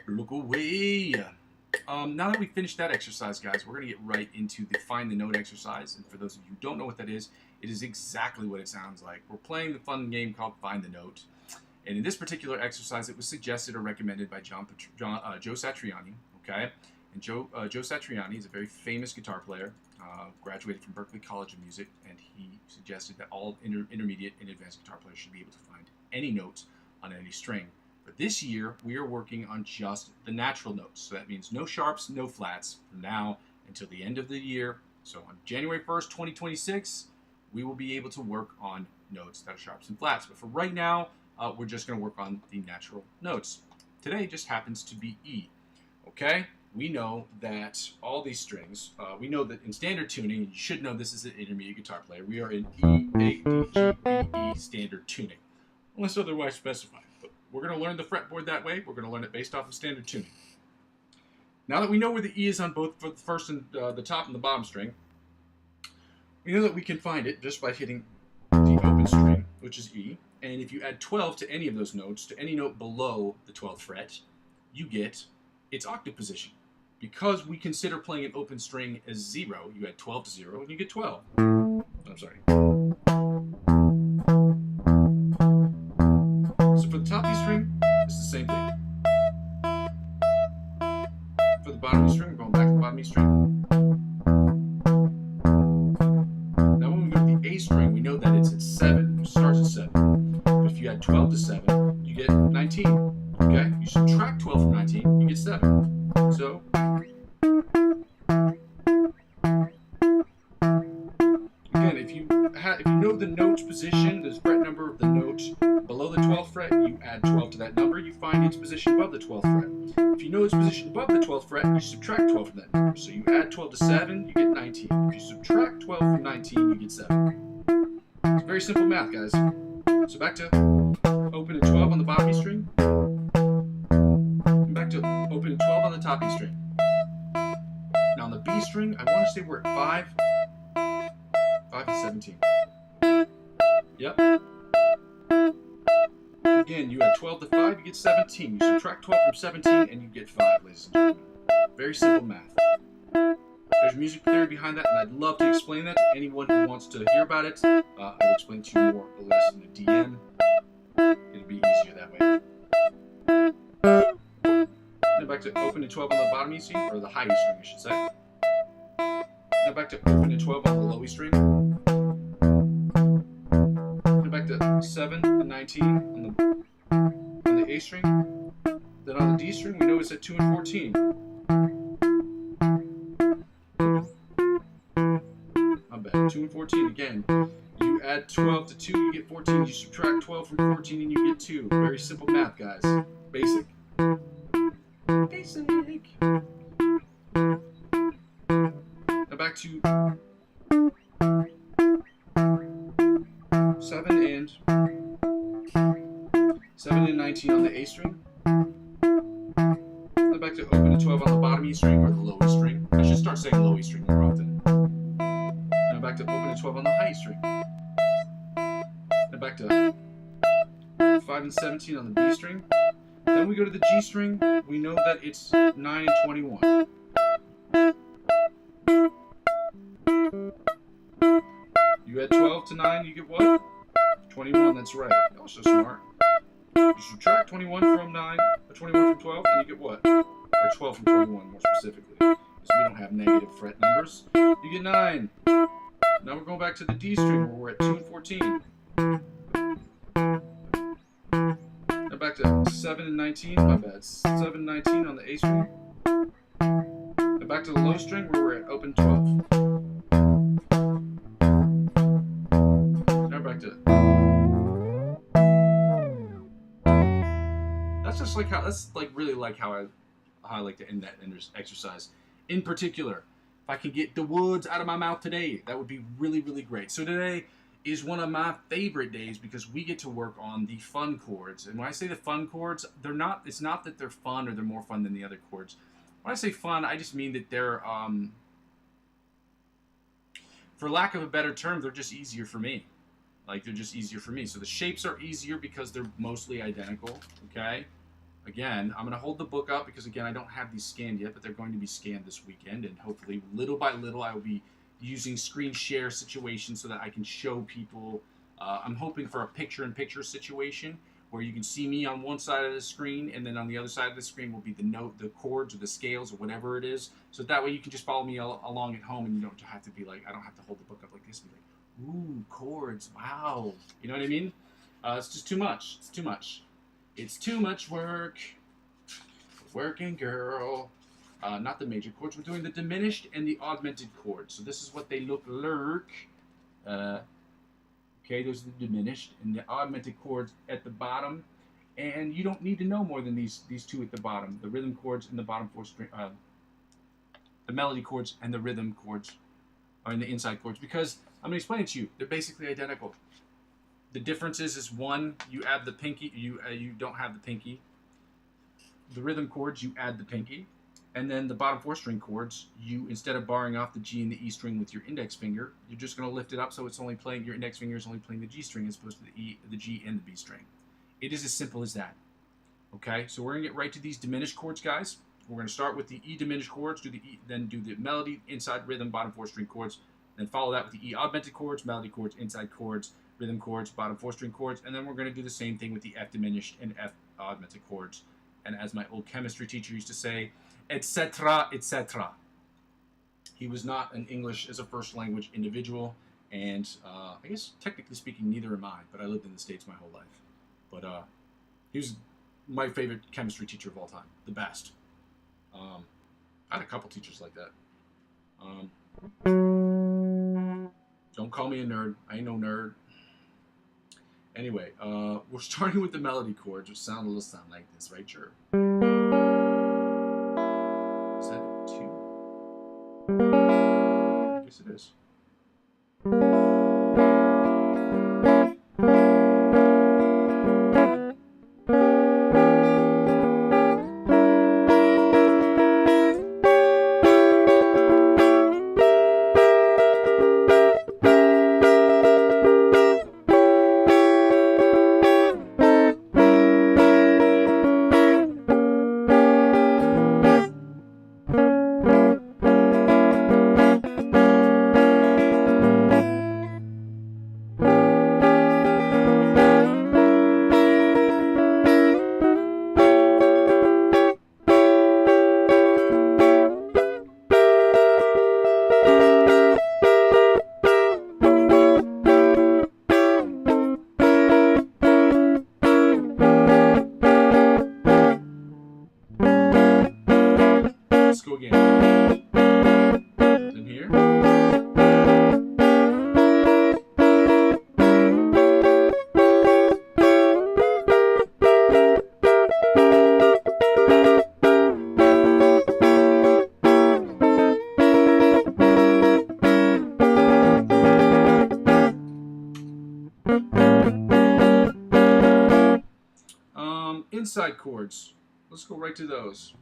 Look away. Now that we finished that exercise, guys, we're going to get right into the find the note exercise. And for those of you who don't know what that is, it is exactly what it sounds like. We're playing the fun game called Find the Note. And in this particular exercise, it was suggested or recommended by Joe Satriani. Okay, and Joe Satriani is a very famous guitar player, graduated from Berklee College of Music, and he suggested that all intermediate and advanced guitar players should be able to find any notes on any string. But this year, we are working on just the natural notes. So that means no sharps, no flats from now until the end of the year. So on January 1st, 2026, we will be able to work on notes that are sharps and flats. But for right now, we're just going to work on the natural notes. Today just happens to be E. Okay? We know that all these strings, we know that in standard tuning, you should know this is an intermediate guitar player, we are in E, A, D, G, B, E standard tuning, unless otherwise specified. But we're going to learn the fretboard that way. We're going to learn it based off of standard tuning. Now that we know where the E is on both for the first and the top and the bottom string, we know that we can find it just by hitting the open string, which is E. And if you add 12 to any of those notes, to any note below the 12th fret, you get its octave position. Because we consider playing an open string as 0, you add 12 to 0 and you get 12. I'm sorry. So for the top E string, it's the same thing. For the bottom E string, we're going back to the bottom E string. Now when we go to the A string, we know that it's at 7, it starts at 7. But if you add 12 to 7, you get 19. Okay? You subtract 12 from 19, you get 7. So, again, if you know the note's position, the fret number of the note below the 12th fret, you add 12 to that number, you find its position above the 12th fret. If you know its position above the 12th fret, you subtract 12 from that number. So you add 12 to 7, you get 19. If you subtract 12 from 19, you get 7. It's very simple math, guys. So back to open at 12 on the bottom E string. And back to open at 12 on the top E string. Now on the B string, I want to say we're at 5 and 17. Yep. Again, you add 12 to 5, you get 17. You subtract 12 from 17, and you get 5, ladies and gentlemen. Very simple math. There's music theory behind that, and I'd love to explain that to anyone who wants to hear about it. I will explain to you more or less in the DM. It'll be easier that way. Now back to open to 12 on the bottom E string, or the high E string, I should say. Now back to open to 12 on the low E string. Now back to 7 and 19 on the A string. Then on the D string, we know it's at 2 and 14. My bad. 2 and 14 again. You add 12 to 2, you get 14. You subtract 12 from 14, and you get 2. Very simple math, guys. Basic. Basic. Now back to 7 and 19 on the A string. Now back to open to 12 on the bottom E string or the low E string. I should start saying low E string more often. Now back to open to 12 on the high E string. Now back to 5 and 17 on the B string. Then we go to the G string. We know that it's 9 and 21. You add 12 to 9, you get what? 21, that's right. Y'all so smart. You subtract 21 from 9, or 21 from 12, and you get what? Or 12 from 21, more specifically. Because we don't have negative fret numbers. You get 9. Now we're going back to the D string, where we're at 2 and 14. Now back to 7 and 19, my bad. 7 and 19 on the A string. Now back to the low string, where we're at open 12. Back to that's really like how I like to end that exercise. In particular, if I can get the words out of my mouth today, that would be really, really great. So today is one of my favorite days because we get to work on the fun chords. And when I say the fun chords, it's not that they're fun or they're more fun than the other chords. When I say fun, I just mean that they're for lack of a better term, they're just easier for me. Like, they're just easier for me. So the shapes are easier because they're mostly identical, okay? Again, I'm going to hold the book up because, again, I don't have these scanned yet, but they're going to be scanned this weekend. And hopefully, little by little, I will be using screen share situations so that I can show people. I'm hoping for a picture-in-picture situation where you can see me on one side of the screen, and then on the other side of the screen will be the note, the chords, or the scales, or whatever it is. So that way you can just follow me along at home, and you don't have to be like, I don't have to hold the book up like this and be like, ooh, chords, wow. You know what I mean? It's just too much. It's too much. It's too much work. Working girl. Not the major chords. We're doing the diminished and the augmented chords. So this is what they look like. Okay, those are the diminished and the augmented chords at the bottom. And you don't need to know more than these two at the bottom. The rhythm chords and the bottom four string, the melody chords and the rhythm chords, or in the inside chords, because I'm going to explain it to you. They're basically identical. The difference is one, you add the pinky, you don't have the pinky. The rhythm chords, you add the pinky. And then the bottom four string chords, you, instead of barring off the G and the E string with your index finger, you're just going to lift it up so it's only playing, your index finger is only playing the G string as opposed to the E, the G, and the B string. It is as simple as that. Okay, so we're going to get right to these diminished chords, guys. We're going to start with the E diminished chords, then do the melody, inside rhythm, bottom four string chords, then follow that with the E augmented chords, melody chords, inside chords, rhythm chords, bottom four string chords, and then we're going to do the same thing with the F diminished and F augmented chords. And as my old chemistry teacher used to say, etc., etc. He was not an English as a first language individual, and I guess technically speaking, neither am I, but I lived in the States my whole life. But he was my favorite chemistry teacher of all time, the best. I had a couple teachers like that. Don't call me a nerd. I ain't no nerd. Anyway, we're starting with the melody chords, which sound like this, right? Sure. Is that a 2? I guess it is. Let's go again. Then here. Inside chords. Let's go right to those.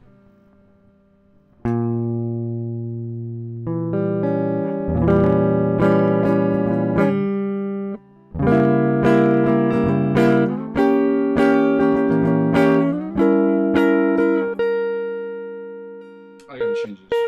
I gotta change this.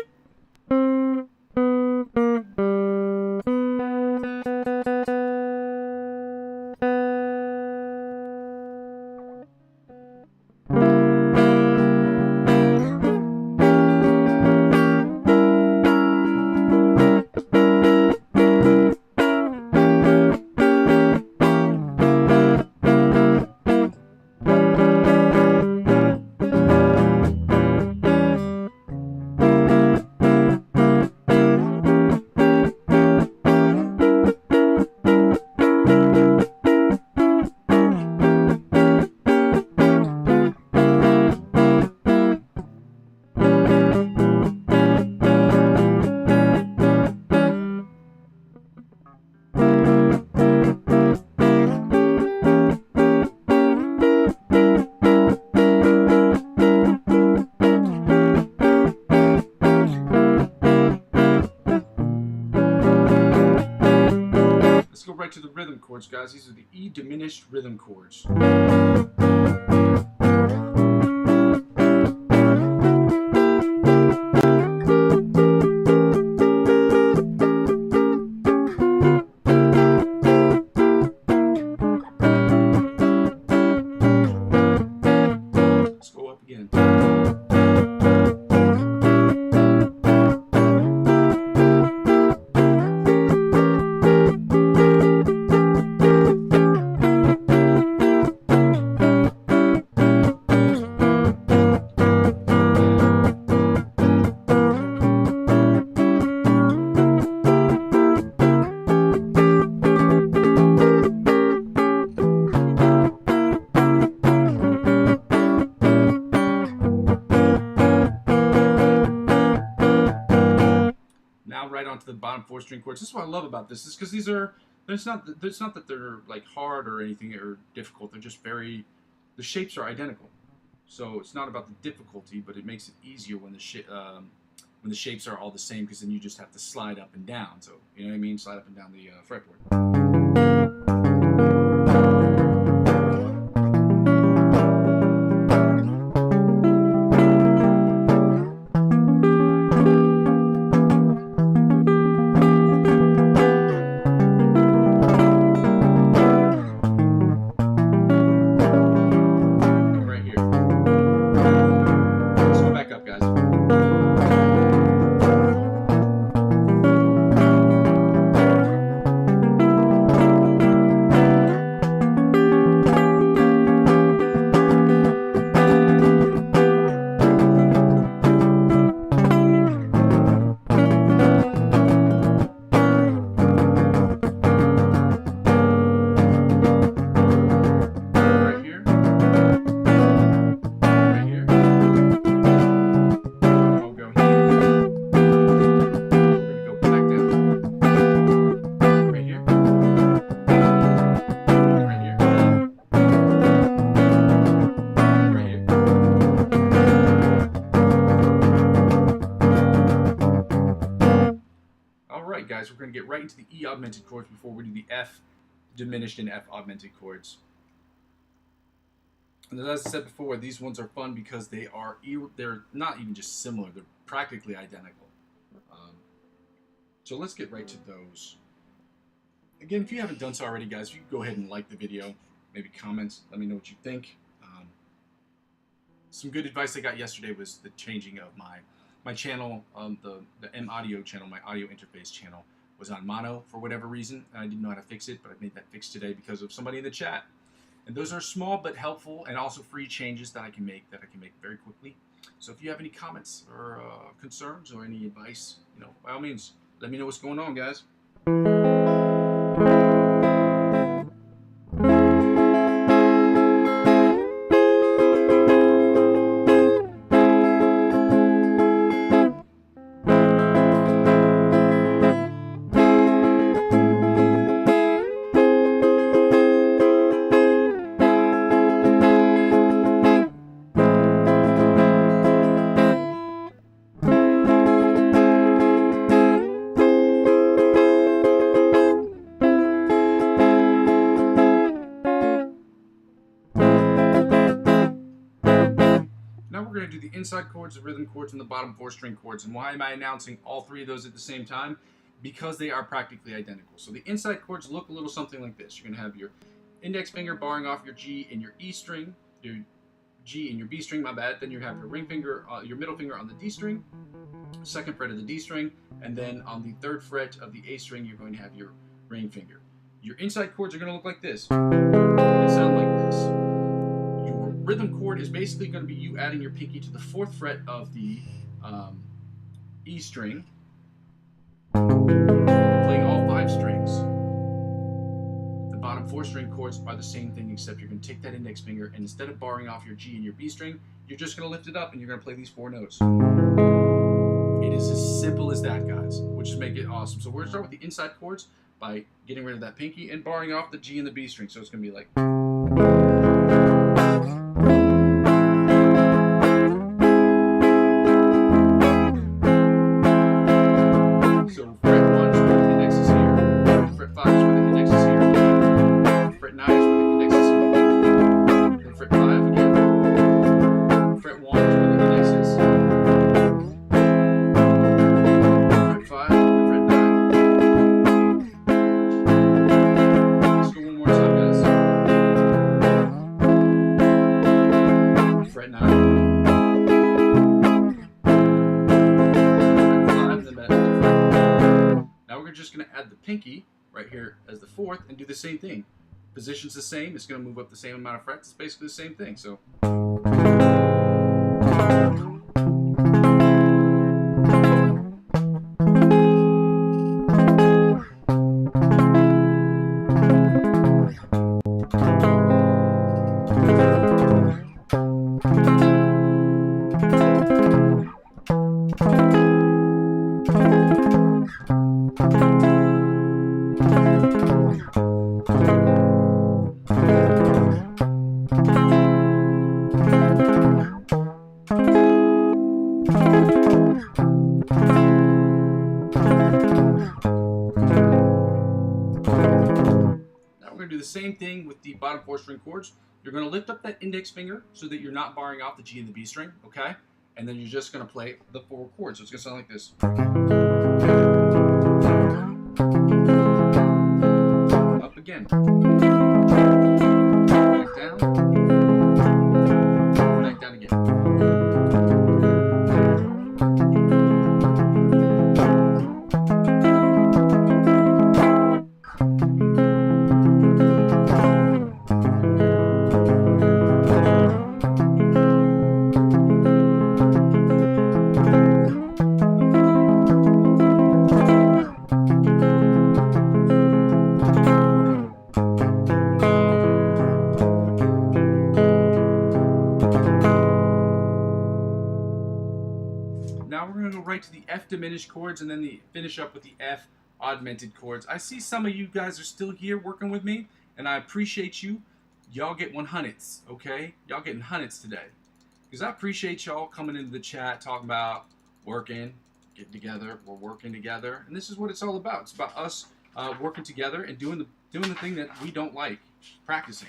Let's go right to the rhythm chords, guys. These are the E diminished rhythm chords. Let's go up again. Now right onto the bottom 4 string chords. This is what I love about this, is because these are, it's not that they're like hard or anything or difficult. They're just the shapes are identical. So it's not about the difficulty, but it makes it easier when the shapes are all the same, because then you just have to slide up and down. So you know what I mean? Slide up and down the fretboard. Guys, we're going to get right into the E augmented chords before we do the F diminished and F augmented chords. And as I said before, these ones are fun because they're not even just similar, they're practically identical. So let's get right to those. Again, if you haven't done so already, guys, you can go ahead and like the video, maybe comment, let me know what you think. Some good advice I got yesterday was the changing of my channel, the M audio channel, my audio interface channel, was on mono for whatever reason, and I didn't know how to fix it, but I made that fix today because of somebody in the chat. And those are small but helpful and also free changes that I can make very quickly. So if you have any comments or concerns or any advice, by all means, let me know what's going on, guys. We're going to do the inside chords, the rhythm chords, and the bottom 4 string chords. And why am I announcing all 3 of those at the same time? Because they are practically identical. So the inside chords look a little something like this. You're going to have your index finger barring off your G and your E string, your G and your B string, my bad. Then you have your ring finger, your middle finger on the D string, 2nd fret of the D string, and then on the 3rd fret of the A string, you're going to have your ring finger. Your inside chords are going to look like this. They sound like this. Rhythm chord is basically going to be you adding your pinky to the 4th fret of the E string, playing all 5 strings. The bottom 4 string chords are the same thing, except you're going to take that index finger and instead of barring off your G and your B string, you're just going to lift it up and you're going to play these 4 notes. It is as simple as that, guys, which is make it awesome. So we're going to start with the inside chords by getting rid of that pinky and barring off the G and the B string. So it's going to be like... So fret 1 is where the index is here, fret 5 is where the index is right here as the 4th and do the same thing. Position's the same. It's going to move up the same amount of frets. It's basically the same thing. So. Do the same thing with the bottom 4 string chords. You're going to lift up that index finger so that you're not barring off the G and the B string, okay? And then you're just going to play the 4 chords. So it's going to sound like this. Up again. Back down. Back down again. Now we're going to go right to the F diminished chords and then finish up with the F augmented chords. I see some of you guys are still here working with me, and I appreciate you. Y'all get 100s, okay? Y'all getting hundreds today. Because I appreciate y'all coming into the chat, talking about working, getting together, we're working together. And this is what it's all about. It's about us working together and doing the thing that we don't like, practicing.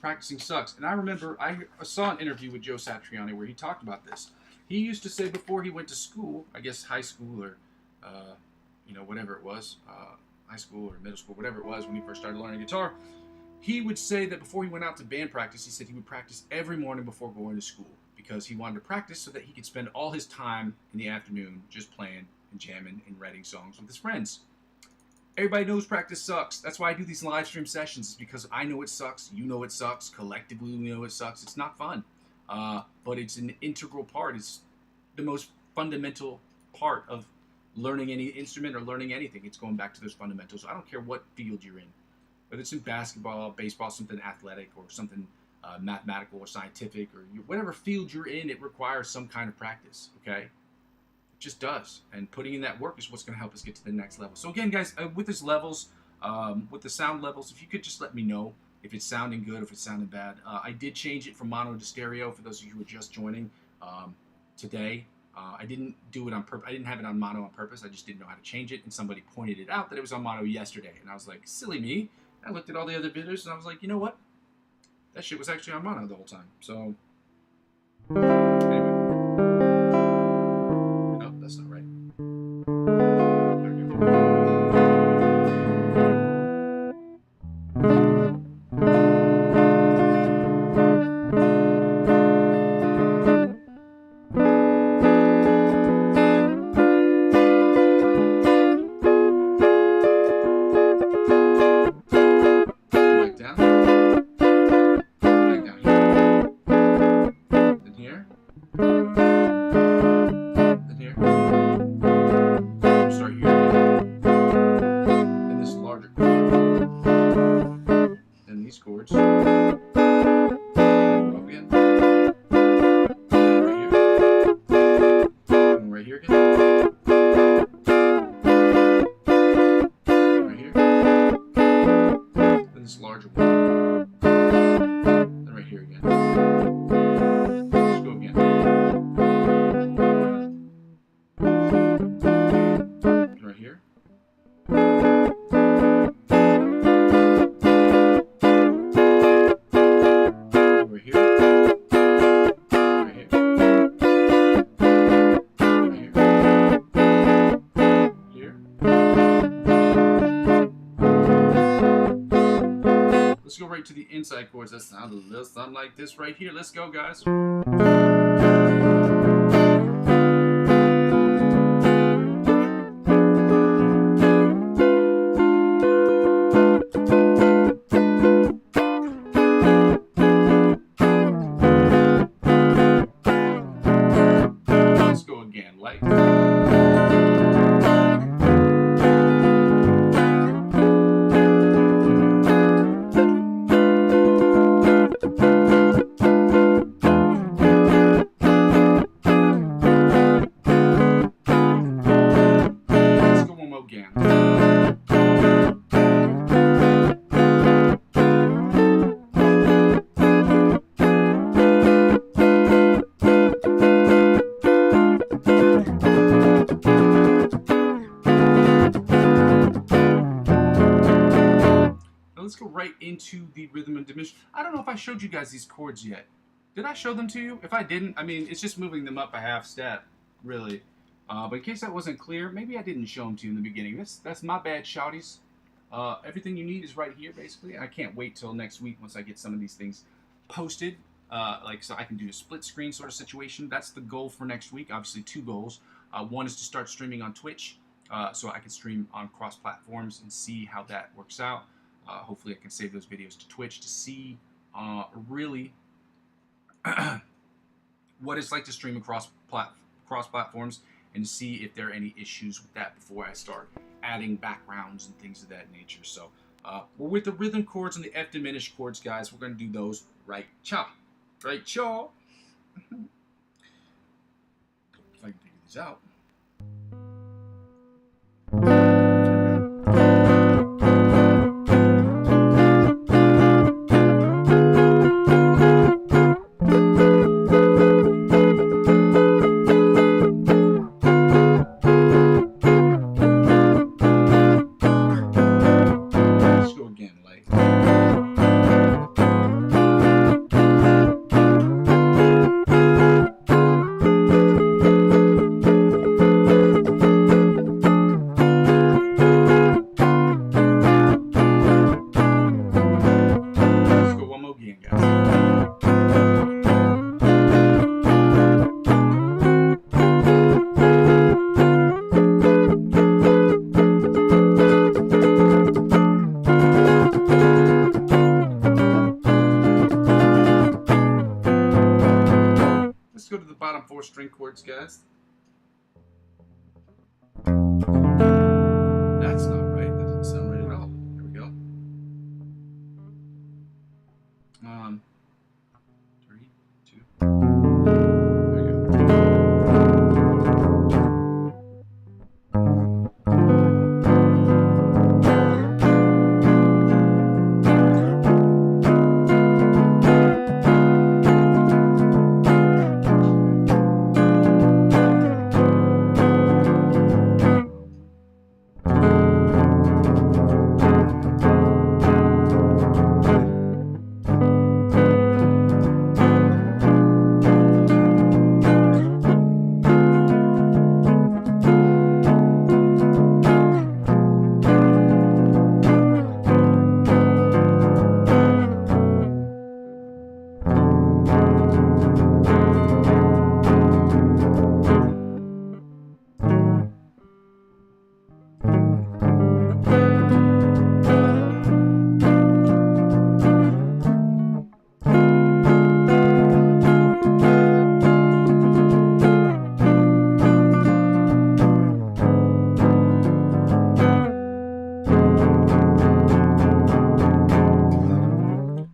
Practicing sucks. And I remember I saw an interview with Joe Satriani where he talked about this. He used to say before he went to school, I guess high school or, whatever it was, high school or middle school, whatever it was when he first started learning guitar, he would say that before he went out to band practice, he said he would practice every morning before going to school because he wanted to practice so that he could spend all his time in the afternoon just playing and jamming and writing songs with his friends. Everybody knows practice sucks. That's why I do these live stream sessions. It's because I know it sucks. You know it sucks. Collectively, we know it sucks. It's not fun. But it's an integral part. It's the most fundamental part of learning any instrument or learning anything. It's going back to those fundamentals. I don't care what field you're in. Whether it's in basketball, baseball, something athletic, or something mathematical or scientific, or whatever field you're in, it requires some kind of practice, okay? It just does. And putting in that work is what's going to help us get to the next level. So again, guys, with these levels, with the sound levels, if you could just let me know if it's sounding good, if it's sounding bad. I did change it from mono to stereo for those of you who are just joining today. I didn't do it on purpose. I didn't have it on mono on purpose. I just didn't know how to change it. And somebody pointed it out that it was on mono yesterday. And I was like, silly me. I looked at all the other videos and I was like, you know what? That shit was actually on mono the whole time. So, anyway. No, that's not right. There we go. Chords. Again. Right here again. Right here. Then this larger one. Then right here again. Let's go again. Right here. Let's go right to the inside chords. That sounds a little something like this right here. Let's go, guys. let's go right into the rhythm and diminution. I don't know if I showed you guys these chords yet. Did I show them to you? If I didn't, I mean, it's just moving them up a half step, really. But in case that wasn't clear, maybe I didn't show them to you in the beginning. That's my bad, shouties. Everything you need is right here, basically. And I can't wait till next week once I get some of these things posted. So I can do a split screen sort of situation. That's the goal for next week. Obviously, 2 goals. One is to start streaming on Twitch, so I can stream on cross platforms and see how that works out. Hopefully, I can save those videos to Twitch to see really what it's like to stream across platforms and see if there are any issues with that before I start adding backgrounds and things of that nature. So we're with the rhythm chords and the F diminished chords, guys. We're going to do those right cha. Right cha. If I can figure these out. Let's go to the bottom 4 string chords, guys. That's not right. That doesn't sound right at all. Here we go. 3, 2. There we go.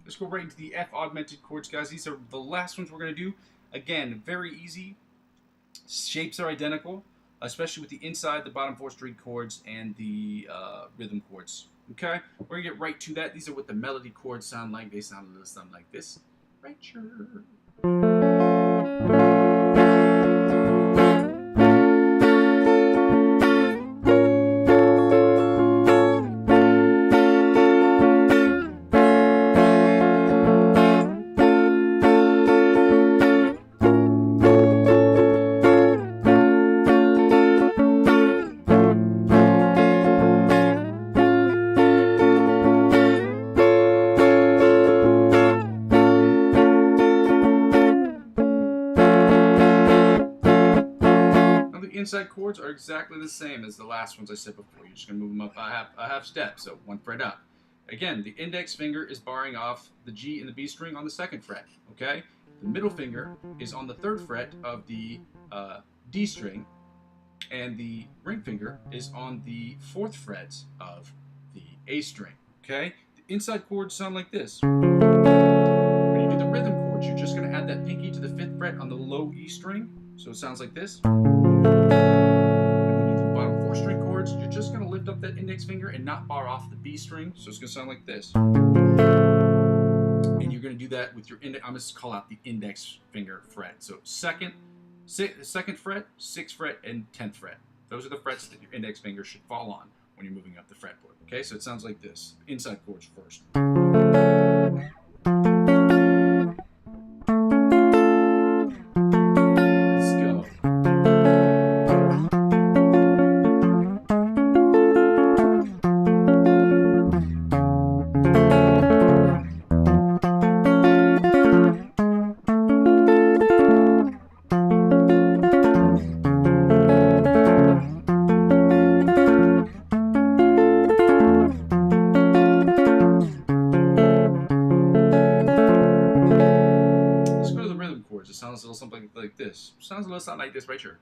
Let's go right into the F augmented chords, guys. These are the last ones we're going to do. Again, very easy. Shapes are identical, especially with the inside, the bottom 4 string chords, and the rhythm chords. Okay? We're going to get right to that. These are what the melody chords sound like. They sound a little something like this. Right here. Inside chords are exactly the same as the last ones I said before. You're just going to move them up a half step, so 1 fret up. Again, the index finger is barring off the G and the B string on the 2nd fret, okay? The middle finger is on the 3rd fret of the D string, and the ring finger is on the 4th fret of the A string, okay? The inside chords sound like this. When you do the rhythm chords, you're just going to add that pinky to the 5th fret on the low E string, so it sounds like this. And when you do the bottom 4 string chords, you're just going to lift up that index finger and not bar off the B string, so it's going to sound like this. And you're going to do that with your index. I'm going to call out the index finger fret. So 2nd fret, 6th fret, and 10th fret. Those are the frets that your index finger should fall on when you're moving up the fretboard. Okay, so it sounds like this. Inside chords first. Let's go. It sounds a little something like this. Sounds a little something like this right here.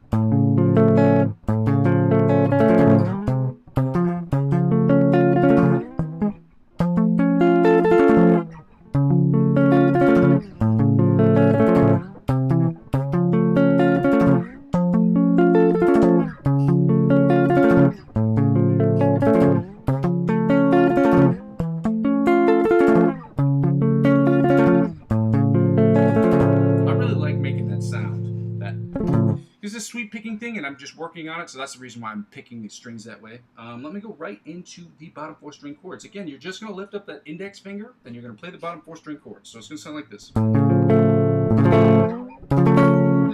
It's a sweep picking thing, and I'm just working on it, so that's the reason why I'm picking the strings that way. Let me go right into the bottom 4 string chords. Again, you're just going to lift up that index finger, then you're going to play the bottom 4 string chords. So it's going to sound like this. Then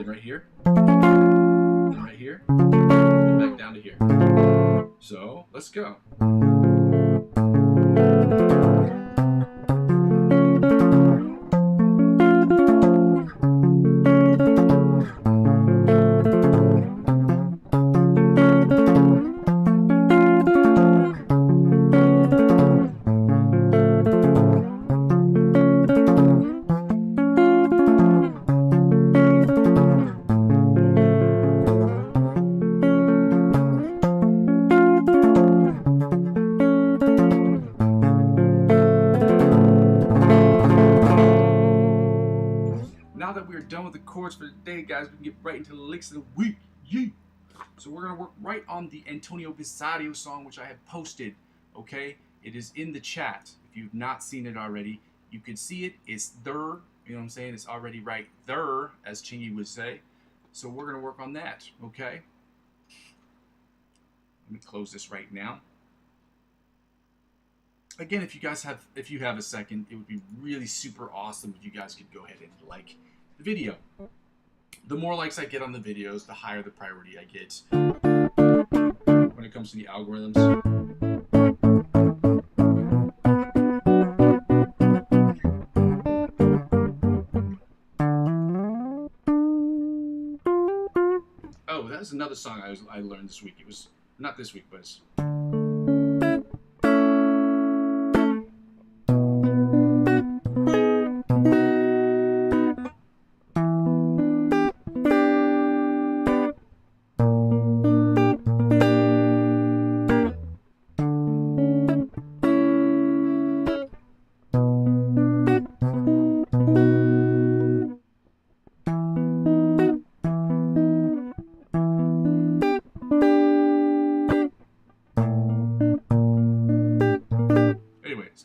right here, then right here, and back down to here. So let's go. Now that we're done with the chords for today, guys, we can get right into the licks of the week. Yeah. So we're going to work right on the Antonio Visario song, which I have posted, okay? It is in the chat. If you've not seen it already, you can see it. It's there, you know what I'm saying? It's already right there, as Chingy would say. So we're going to work on that, okay? Let me close this right now. Again, if you have a second, it would be really super awesome if you guys could go ahead and like the video. The more likes I get on the videos, the higher the priority I get when it comes to the algorithms. Oh, that's another song I learned this week. It was not this week, but it's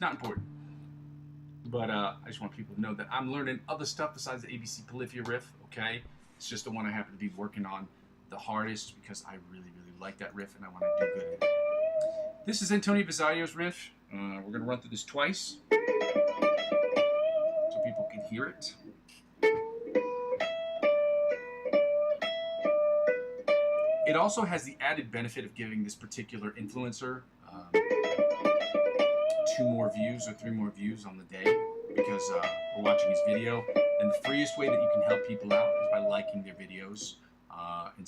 not important, but I just want people to know that I'm learning other stuff besides the ABC Polyphia riff, okay? It's just the one I happen to be working on the hardest because I really, really like that riff and I want to do good at it. This is Antonio Visario's riff. We're going to run through this twice so people can hear it. It also has the added benefit of giving this particular influencer 2 more views or 3 more views on the day because we're watching his video. And the freest way that you can help people out is by liking their videos and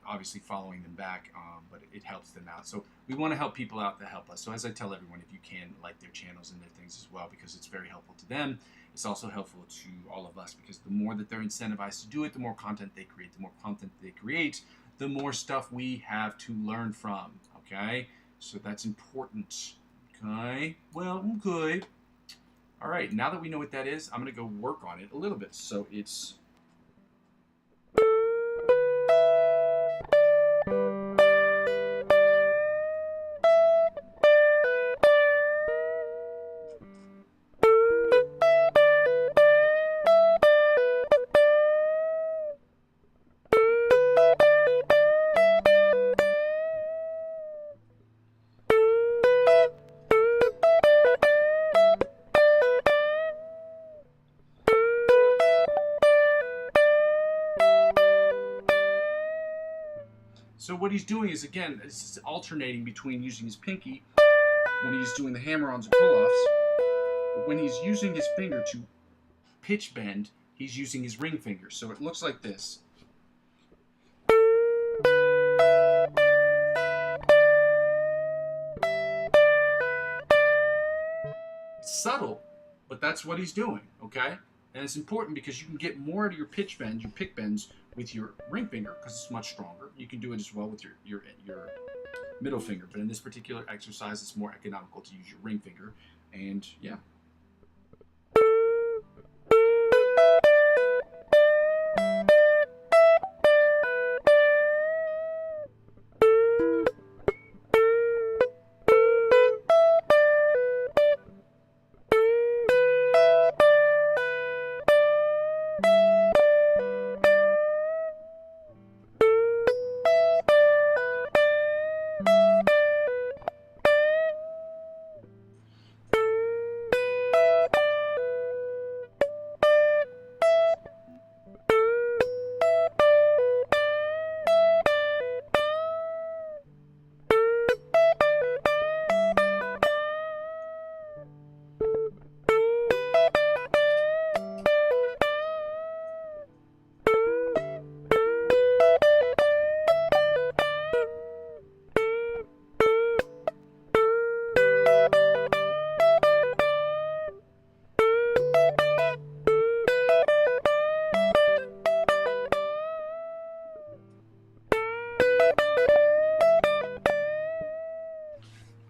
obviously following them back, but it helps them out. So we want to help people out that help us. So as I tell everyone, if you can, like their channels and their things as well, because it's very helpful to them. It's also helpful to all of us because the more that they're incentivized to do it, the more content they create. The more content they create, the more stuff we have to learn from, okay? So that's important. Okay, well, good. All right, now that we know what that is, I'm going to go work on it a little bit. So it's... So what he's doing is, again, it's alternating between using his pinky when he's doing the hammer-ons and pull-offs, but when he's using his finger to pitch bend, he's using his ring finger. So it looks like this. It's subtle, but that's what he's doing, okay? And it's important because you can get more out of your pitch bends, your pick bends, with your ring finger because it's much stronger. You can do it as well with your middle finger, but in this particular exercise, it's more economical to use your ring finger. And yeah.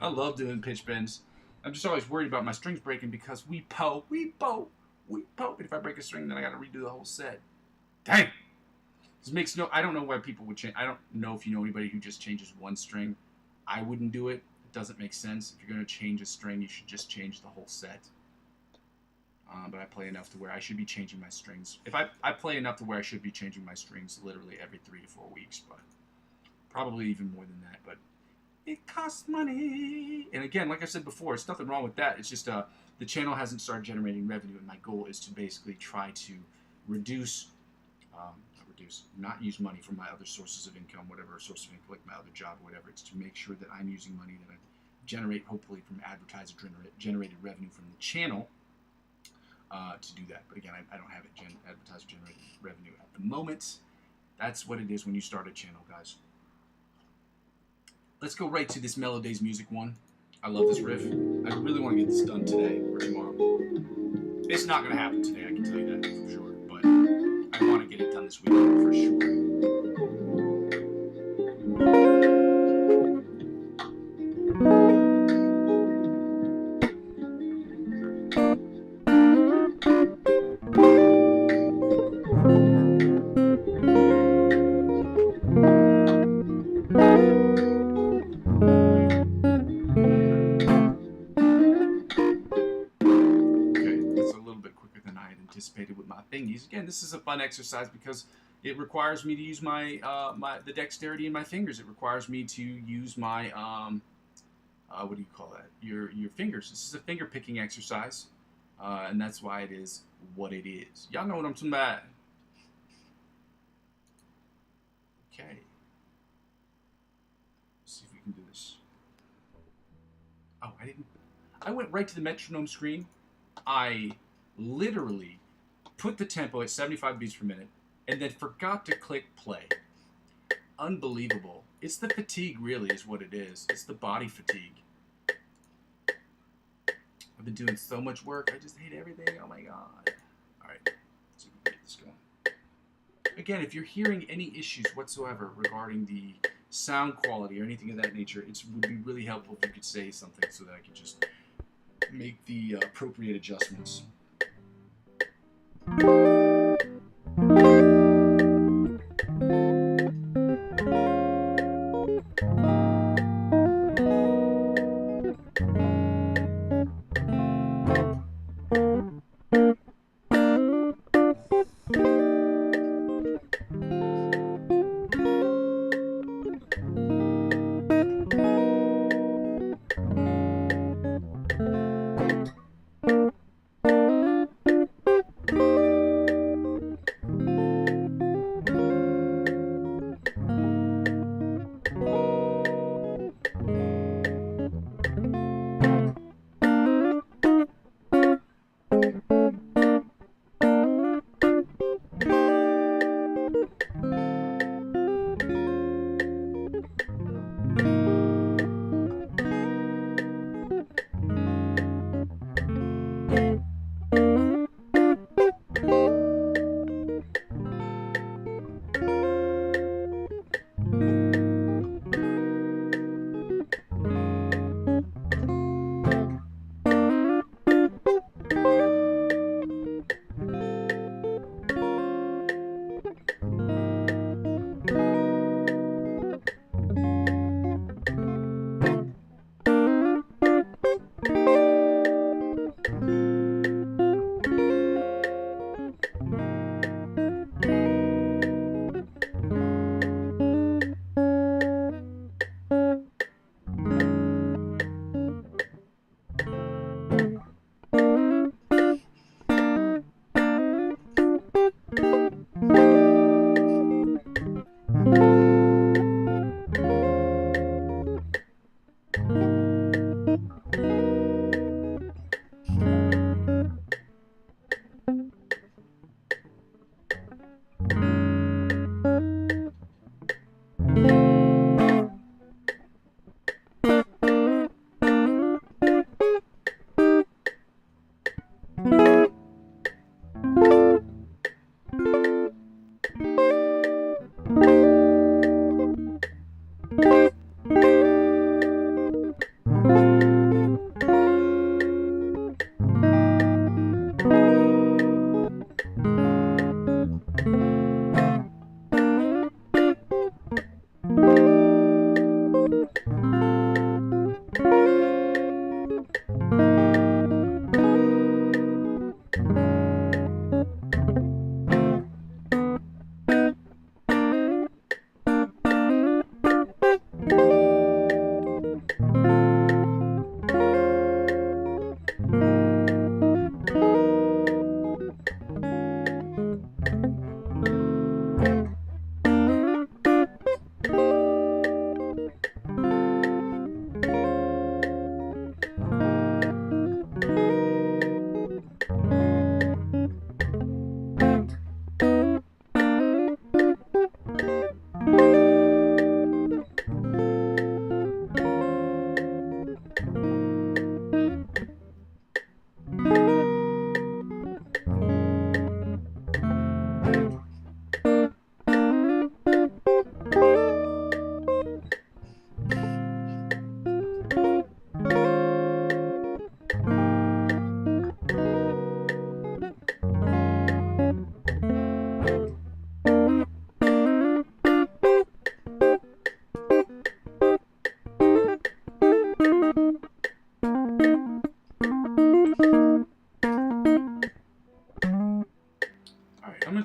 I love doing pitch bends. I'm just always worried about my strings breaking because we po. But if I break a string, then I got to redo the whole set. Dang! This makes no. I don't know why people would change. I don't know if you know anybody who just changes one string. I wouldn't do it. It doesn't make sense. If you're going to change a string, you should just change the whole set. But I play enough to where I should be changing my strings. If I play enough to where I should be changing my strings literally every 3 to 4 weeks, but probably even more than that. But it costs money. And again, like I said before, it's nothing wrong with that. It's just the channel hasn't started generating revenue, and my goal is to basically try to not use money from my other sources of income, whatever source of income, like my other job or whatever. It's to make sure that I'm using money that I generate, hopefully from advertiser-generated revenue from the channel to do that. But again, I don't have it advertiser-generated revenue at the moment. That's what it is when you start a channel, guys. Let's go right to this Melodies Music one. I love this riff. I really want to get this done today or tomorrow. It's not going to happen today, I can tell you that for sure. But I want to get it done this weekend for sure. Anticipated with my thingies. Again, this is a fun exercise because it requires me to use my the dexterity in my fingers. It requires me to use my what do you call that? Your fingers. This is a finger picking exercise, and that's why it is what it is. Y'all know what I'm talking about. Okay. Let's see if we can do this. Oh, I didn't. I went right to the metronome screen. I literally put the tempo at 75 beats per minute and then forgot to click play. Unbelievable. It's the fatigue, really, is what it is. It's the body fatigue. I've been doing so much work. I just hate everything. Oh my god. Alright. Let's see if we can get this going. Again, if you're hearing any issues whatsoever regarding the sound quality or anything of that nature, it would be really helpful if you could say something so that I could just make the appropriate adjustments.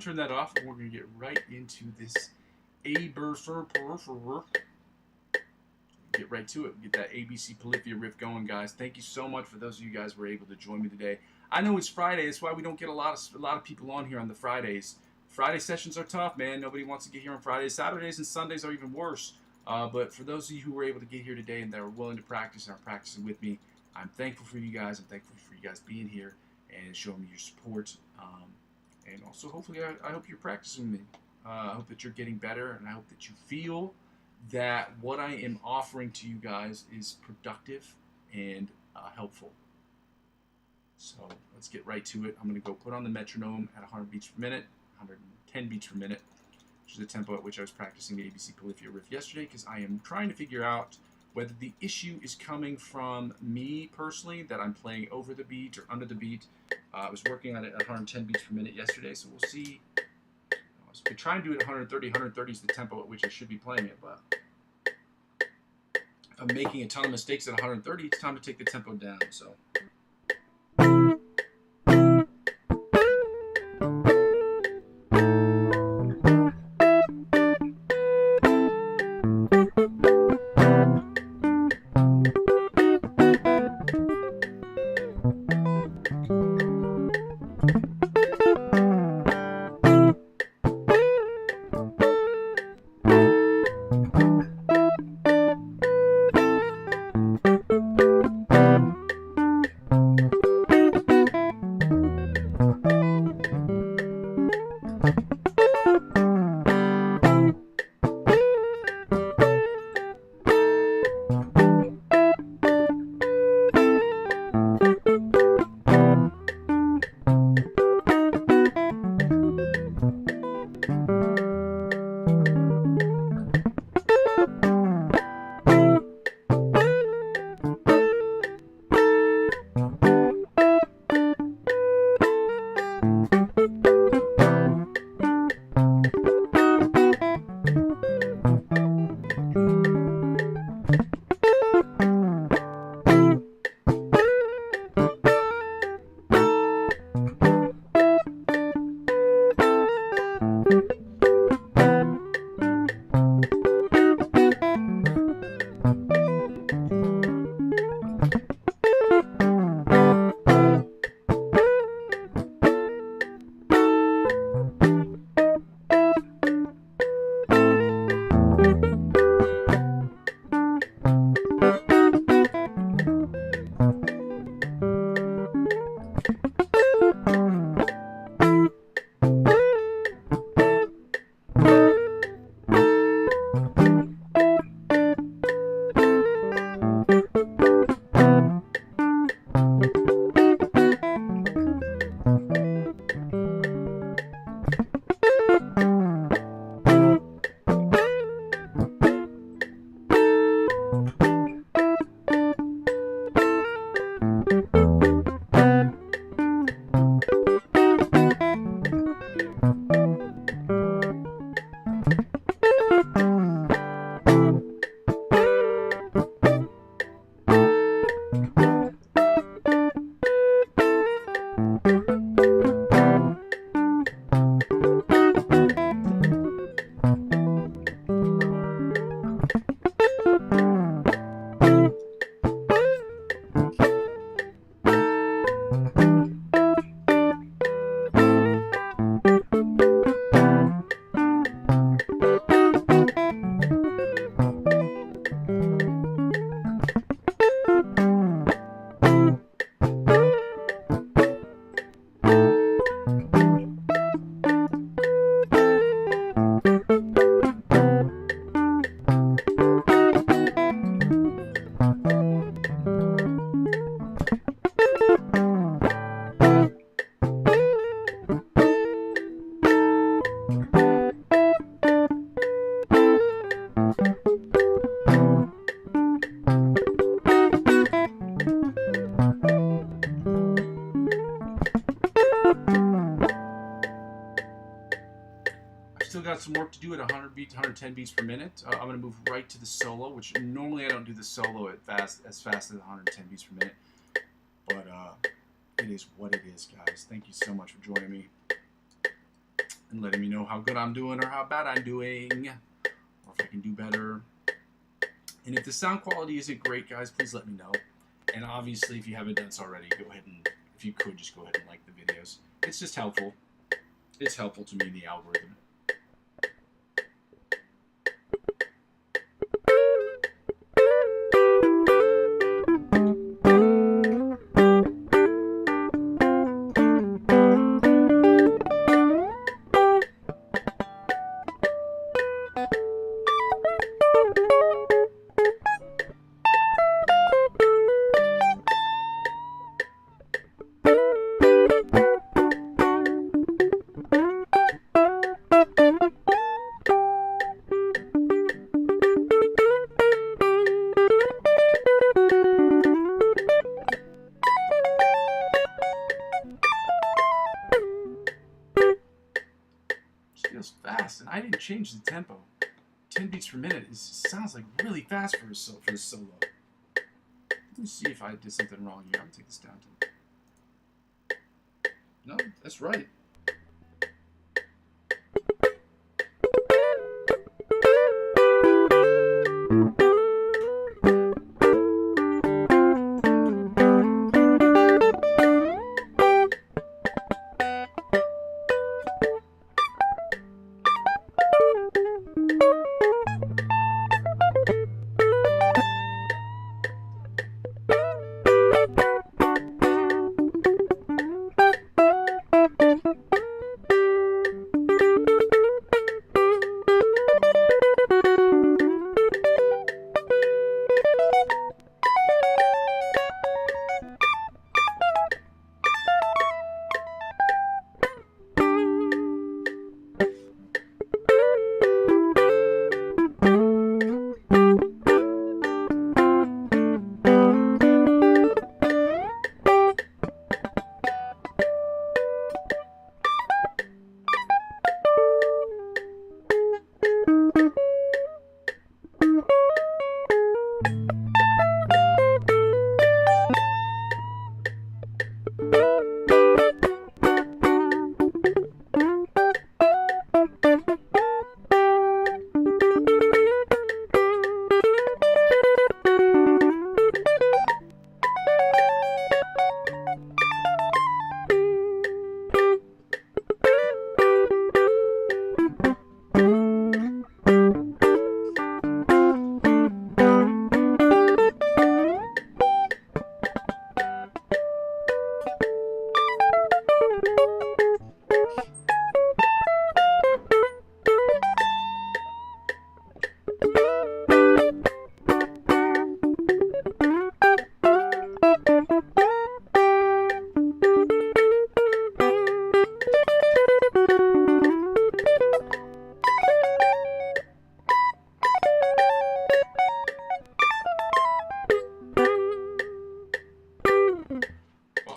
to turn that off, and we're going to get right into this get right to it. Get that ABC Polyphia riff going, guys. Thank you so much for those of you guys who were able to join me today. I know it's Friday. That's why we don't get a lot of people on here on the Fridays. Friday sessions are tough, man. Nobody wants to get here on Fridays. Saturdays and Sundays are even worse. But for those of you who were able to get here today and that are willing to practice and are practicing with me, I'm thankful for you guys. I'm thankful for you guys being here and showing me your support. And also, hopefully, I hope you're practicing with me. I hope that you're getting better, and I hope that you feel that what I am offering to you guys is productive and helpful. So let's get right to it. I'm going to go put on the metronome at 100 beats per minute, 110 beats per minute, which is the tempo at which I was practicing the ABC Polyphia riff yesterday, because I am trying to figure out whether the issue is coming from me personally, that I'm playing over the beat or under the beat. I was working on it at 110 beats per minute yesterday, so we'll see. So we try and do it at 130. 130 is the tempo at which I should be playing it, but if I'm making a ton of mistakes at 130, it's time to take the tempo down. So. Still got some work to do at 100 beats, 110 beats per minute. I'm going to move right to the solo, which normally I don't do the solo as fast as 110 beats per minute. But it is what it is, guys. Thank you so much for joining me. and letting me know how good I'm doing or how bad I'm doing, or if I can do better. And if the sound quality isn't great, guys, please let me know. And obviously, if you haven't done so already, go ahead and, if you could, just go ahead and like the videos. It's just helpful. It's helpful to me in the algorithm. Feels fast, and I didn't change the tempo. 10 beats per minute sounds like really fast for this solo. Let me see if I did something wrong here. I'm gonna take this down to. No, that's right.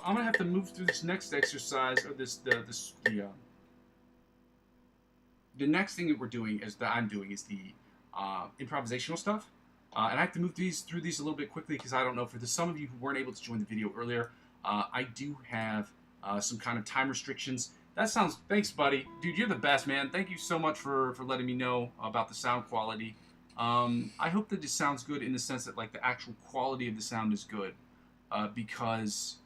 I'm gonna have to move through this next exercise, or the next thing that I'm doing is the improvisational stuff, and I have to move through these a little bit quickly because I don't know, for some of you who weren't able to join the video earlier, I do have some kind of time restrictions. Thanks, buddy, dude, you're the best, man. Thank you so much for letting me know about the sound quality. I hope that this sounds good in the sense that, like, the actual quality of the sound is good. Because,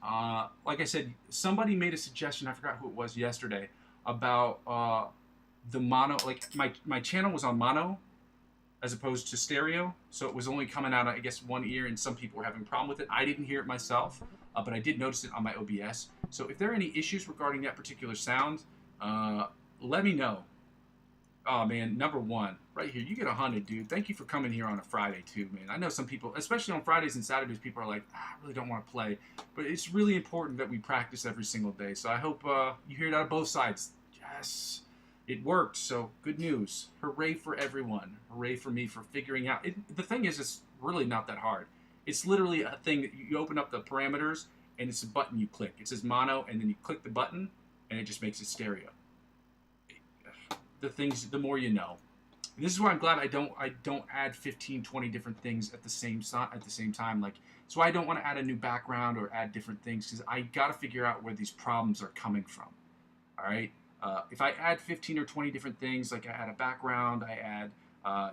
like I said, somebody made a suggestion, I forgot who it was, yesterday, about the mono. Like, my channel was on mono as opposed to stereo, so it was only coming out, I guess, one ear, and some people were having a problem with it. I didn't hear it myself, but I did notice it on my OBS. So if there are any issues regarding that particular sound, let me know. Oh, man, number one, right here, you get 100, dude. Thank you for coming here on a Friday, too, man. I know some people, especially on Fridays and Saturdays, people are like, I really don't want to play. But it's really important that we practice every single day. So I hope you hear it out of both sides. Yes, it worked. So good news. Hooray for everyone. Hooray for me for figuring out. The thing is, it's really not that hard. It's literally a thing that you open up the parameters, and it's a button you click. It says mono, and then you click the button, and it just makes it stereo. The more you know. And this is why I'm glad I don't add 15, 20 different things at the same time. Like, that's why I don't want to add a new background or add different things, because I got to figure out where these problems are coming from. All right. if I add 15 or 20 different things, like I add a background, I add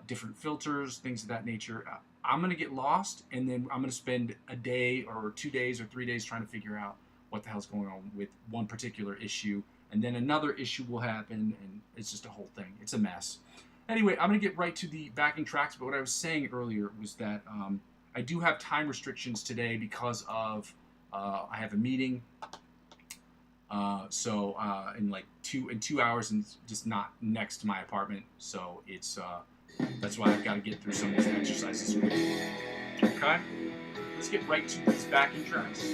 different filters, things of that nature, I'm going to get lost, and then I'm going to spend a day or 2 days or 3 days trying to figure out what the hell's going on with one particular issue, and then another issue will happen, and it's just a whole thing. It's a mess. Anyway, I'm going to get right to the backing tracks, but what I was saying earlier was that I do have time restrictions today because of I have a meeting, so in like 2 hours, and just not next to my apartment, so it's that's why I've got to get through some of these exercises quickly. Okay, let's get right to these backing tracks.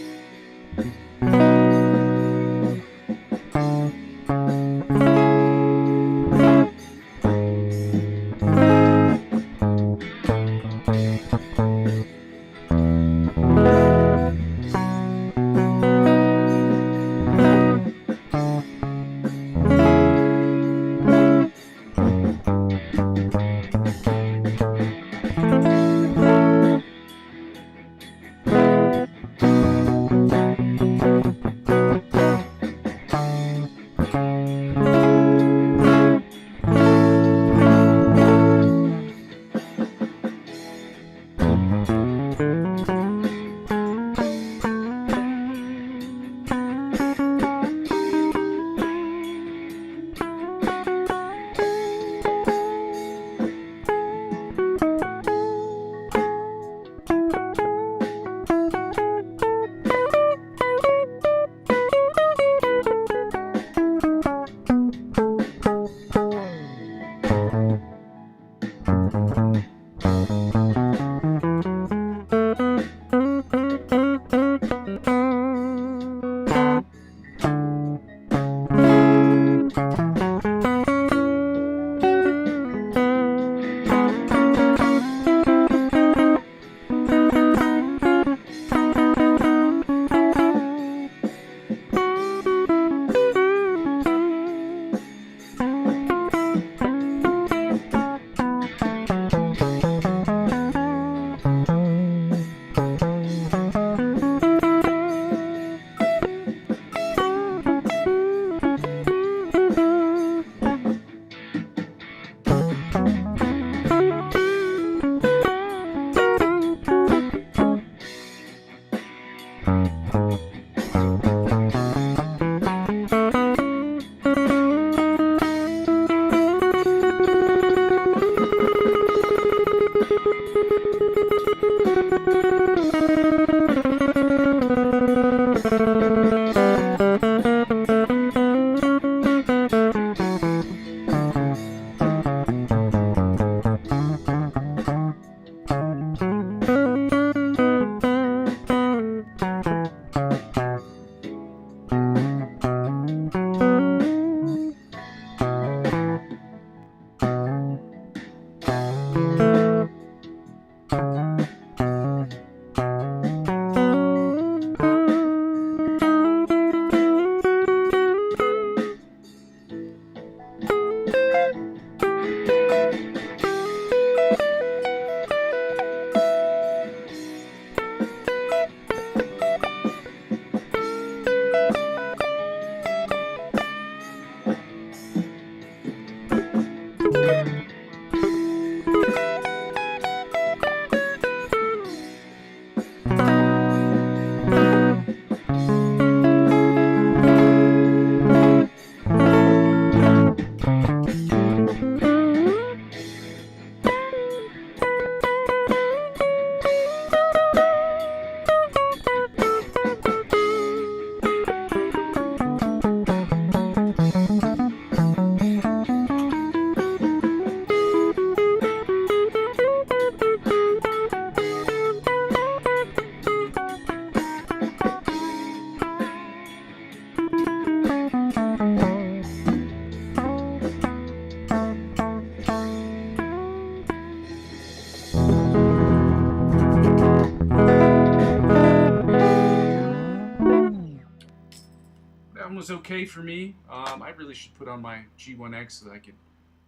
Was okay for me. I really should put on my G1X so that I could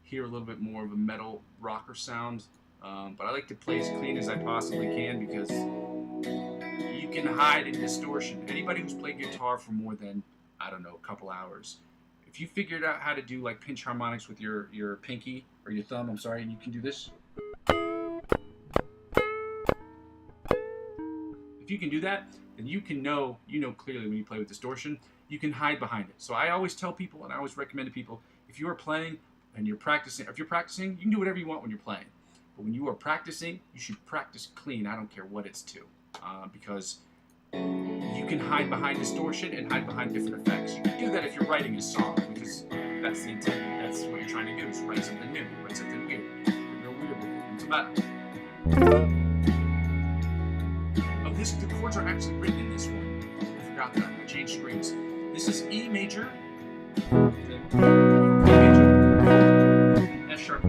hear a little bit more of a metal rocker sound. But I like to play as clean as I possibly can because you can hide in distortion. Anybody who's played guitar for more than, I don't know, a couple hours If you figured out how to do like pinch harmonics with your pinky or your thumb, I'm sorry, and you can do this. If you can do that, then you know clearly when you play with distortion, you can hide behind it. So I always tell people, and I always recommend to people, if you are playing and you're practicing, if you're practicing, you can do whatever you want when you're playing. But when you are practicing, you should practice clean. I don't care what it's to, because you can hide behind distortion and hide behind different effects. You can do that if you're writing a song, because that's the intent. That's what you're trying to do, is write something new, write something weird. Real weird with it. It's about the chords are actually written in this one. I forgot that. I changed screens. This is E major, then E major, F sharp,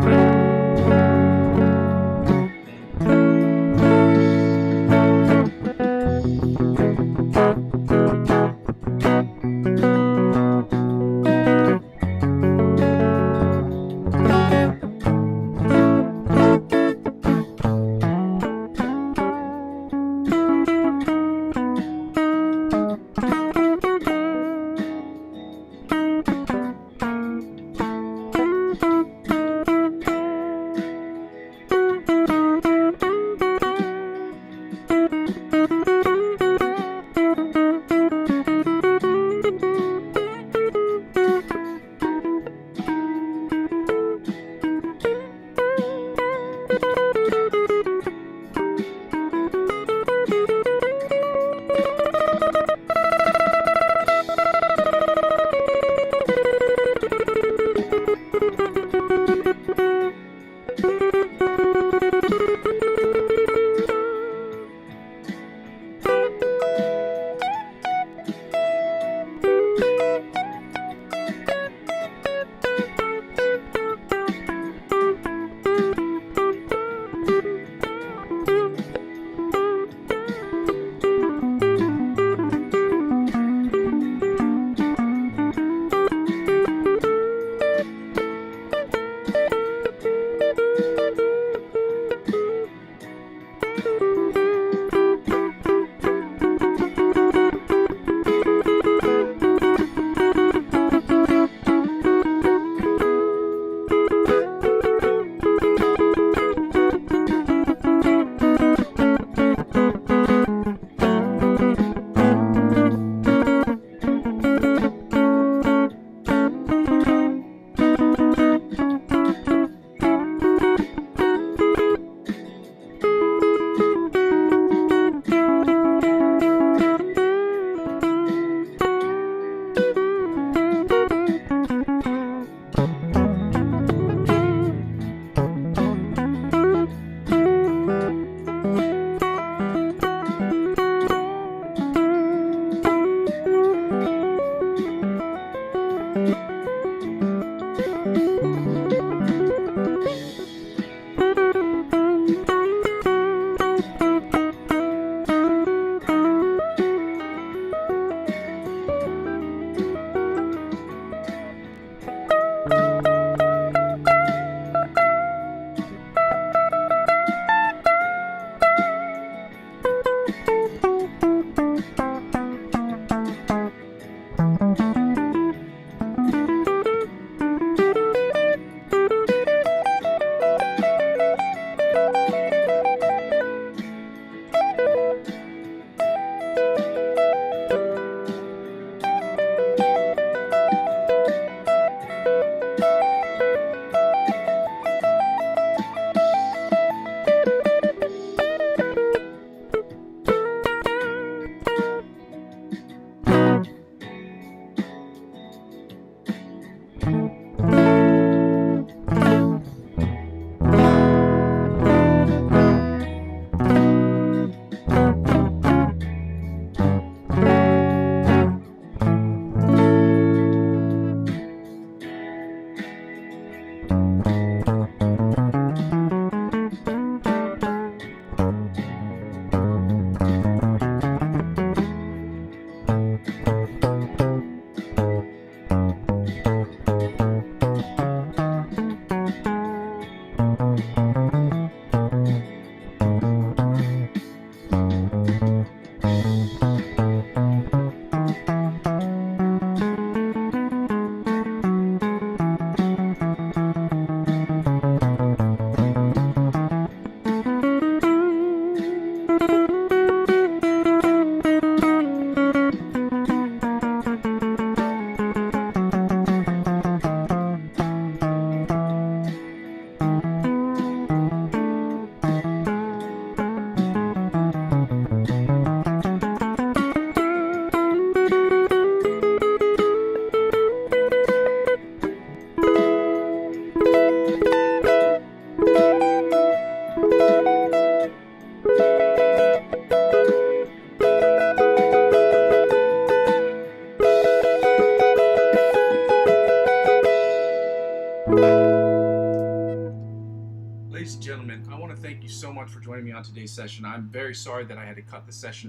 so much for joining me on today's session. I'm very sorry that I had to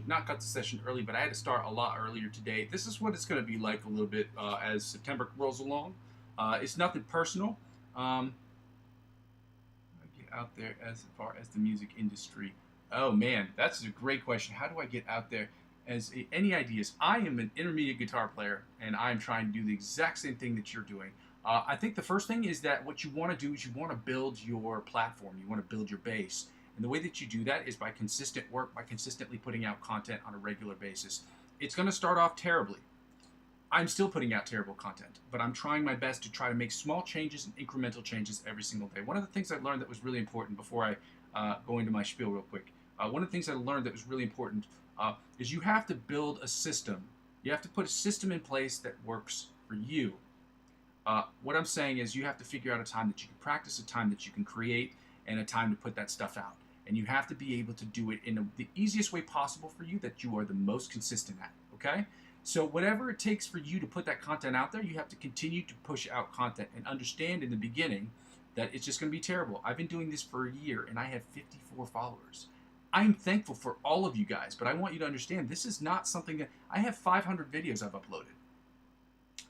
not cut the session early, but I had to start a lot earlier today. This is what it's going to be like a little bit as September rolls along. It's nothing personal. I get out there as far as the music industry. Oh man, that's a great question. How do I get out there? Any ideas? I am an intermediate guitar player, and I'm trying to do the exact same thing that you're doing. I think the first thing is that what you want to do is you want to build your platform. You want to build your base. And the way that you do that is by consistent work, by consistently putting out content on a regular basis. It's going to start off terribly. I'm still putting out terrible content, but I'm trying my best to try to make small changes and incremental changes every single day. One of the things I learned that was really important before I go into my spiel real quick, one of the things I learned that was really important is you have to build a system. You have to put a system in place that works for you. What I'm saying is you have to figure out a time that you can practice, a time that you can create, and a time to put that stuff out. And you have to be able to do it in the easiest way possible for you that you are the most consistent at, okay? So whatever it takes for you to put that content out there, you have to continue to push out content and understand in the beginning that it's just going to be terrible. I've been doing this for a year, and I have 54 followers. I'm thankful for all of you guys, but I want you to understand this is not something that... I have 500 videos I've uploaded.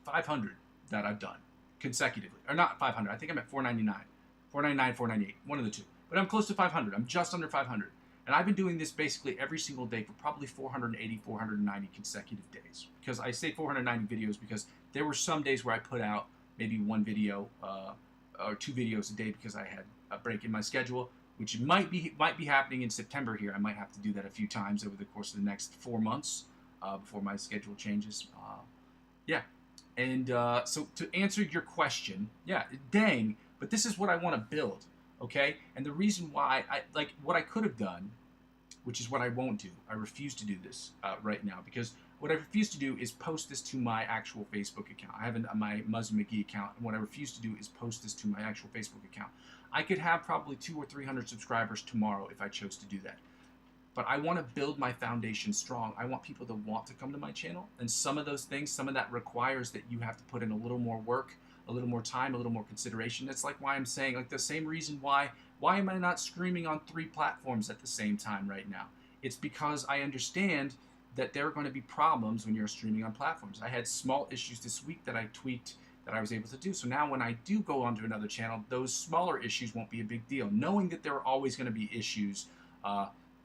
500 that I've done consecutively. Or not 500. I think I'm at 499. 499, 498. One of the two. But I'm close to 500. I'm just under 500. And I've been doing this basically every single day for probably 480, 490 consecutive days. Because I say 490 videos because there were some days where I put out maybe one video or two videos a day because I had a break in my schedule, which might be happening in September here. I might have to do that a few times over the course of the next 4 months before my schedule changes. Yeah. And so to answer your question, yeah, dang, but this is what I want to build, okay? And the reason why, what I could have done, which is what I won't do, I refuse to do this right now, because what I refuse to do is post this to my actual Facebook account. I have my Muzzy McGee account, and what I refuse to do is post this to my actual Facebook account. I could have probably 200 or 300 subscribers tomorrow if I chose to do that. But I want to build my foundation strong. I want people to want to come to my channel. And some of those things, some of that requires that you have to put in a little more work, a little more time, a little more consideration. That's like why I'm saying, like the same reason why am I not streaming on 3 platforms at the same time right now? It's because I understand that there are going to be problems when you're streaming on platforms. I had small issues this week that I tweaked that I was able to do. So now when I do go onto another channel, those smaller issues won't be a big deal. Knowing that there are always going to be issues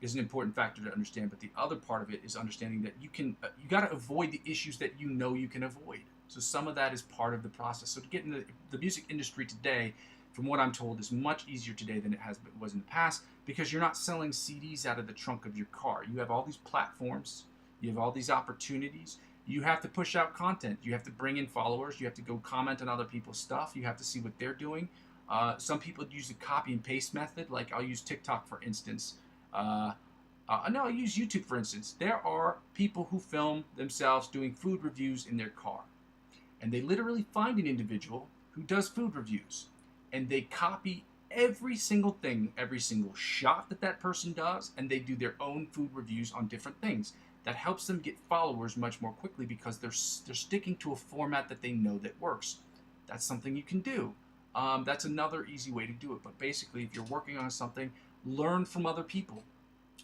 is an important factor to understand, but the other part of it is understanding that you got to avoid the issues that you know you can avoid. So some of that is part of the process. So to get into the music industry today, from what I'm told, is much easier today than it was in the past because you're not selling CDs out of the trunk of your car. You have all these platforms, you have all these opportunities. You have to push out content. You have to bring in followers. You have to go comment on other people's stuff. You have to see what they're doing. Some people use the copy and paste method. Like I'll use TikTok for instance. No, I'll use YouTube for instance. There are people who film themselves doing food reviews in their car. And they literally find an individual who does food reviews. And they copy every single thing, every single shot that person does, and they do their own food reviews on different things. That helps them get followers much more quickly because they're sticking to a format that they know that works. That's something you can do. That's another easy way to do it. But basically, if you're working on something, learn from other people.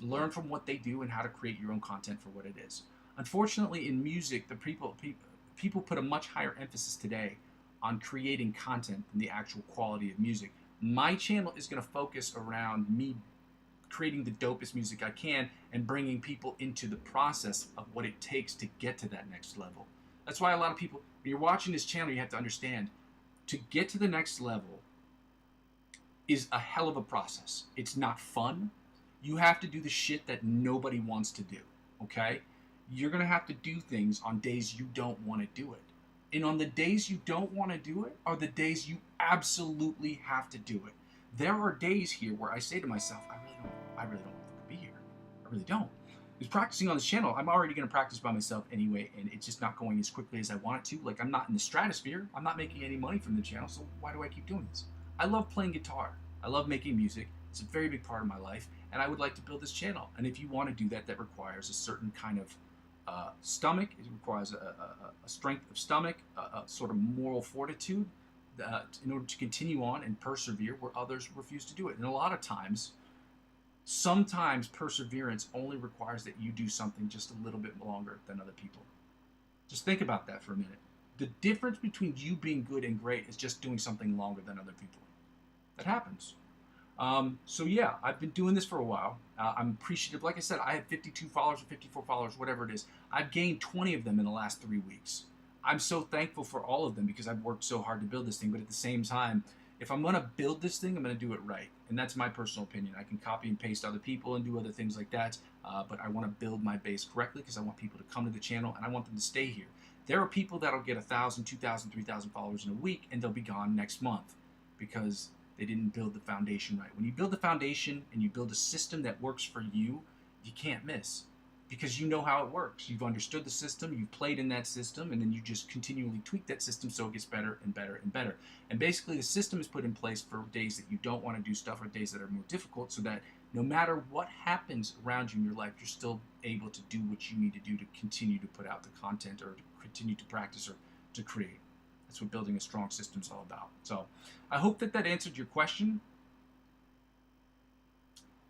Learn from what they do and how to create your own content for what it is. Unfortunately, in music, the people put a much higher emphasis today on creating content than the actual quality of music. My channel is going to focus around me creating the dopest music I can and bringing people into the process of what it takes to get to that next level. That's why a lot of people, when you're watching this channel, you have to understand, to get to the next level is a hell of a process. It's not fun. You have to do the shit that nobody wants to do, okay? You're going to have to do things on days you don't want to do it. And on the days you don't want to do it are the days you absolutely have to do it. There are days here where I say to myself, I really don't want to be here. I really don't. Because practicing on this channel, I'm already going to practice by myself anyway, and it's just not going as quickly as I want it to. Like, I'm not in the stratosphere. I'm not making any money from the channel, so why do I keep doing this? I love playing guitar. I love making music. It's a very big part of my life, and I would like to build this channel. And if you want to do that, that requires a certain kind of stomach. It requires a strength of stomach, a sort of moral fortitude in order to continue on and persevere where others refuse to do it. And a lot of times, Sometimes perseverance only requires that you do something just a little bit longer than other people. Just think about that for a minute. The difference between you being good and great is just doing something longer than other people. That happens. So yeah, I've been doing this for a while. I'm appreciative. Like I said, I had 52 followers or 54 followers, whatever it is. I've gained 20 of them in the last 3 weeks. I'm so thankful for all of them because I've worked so hard to build this thing. But at the same time, if I'm going to build this thing, I'm going to do it right. And that's my personal opinion. I can copy and paste other people and do other things like that. But I want to build my base correctly because I want people to come to the channel and I want them to stay here. There are people that'll get 1,000, 2,000, 3,000 followers in a week and they'll be gone next month because they didn't build the foundation right. When you build the foundation and you build a system that works for you, you can't miss because you know how it works. You've understood the system, you've played in that system, and then you just continually tweak that system so it gets better and better and better. And basically the system is put in place for days that you don't want to do stuff or days that are more difficult so that no matter what happens around you in your life, you're still able to do what you need to do to continue to put out the content or to continue to practice or to create. That's what building a strong system is all about. So I hope that that answered your question.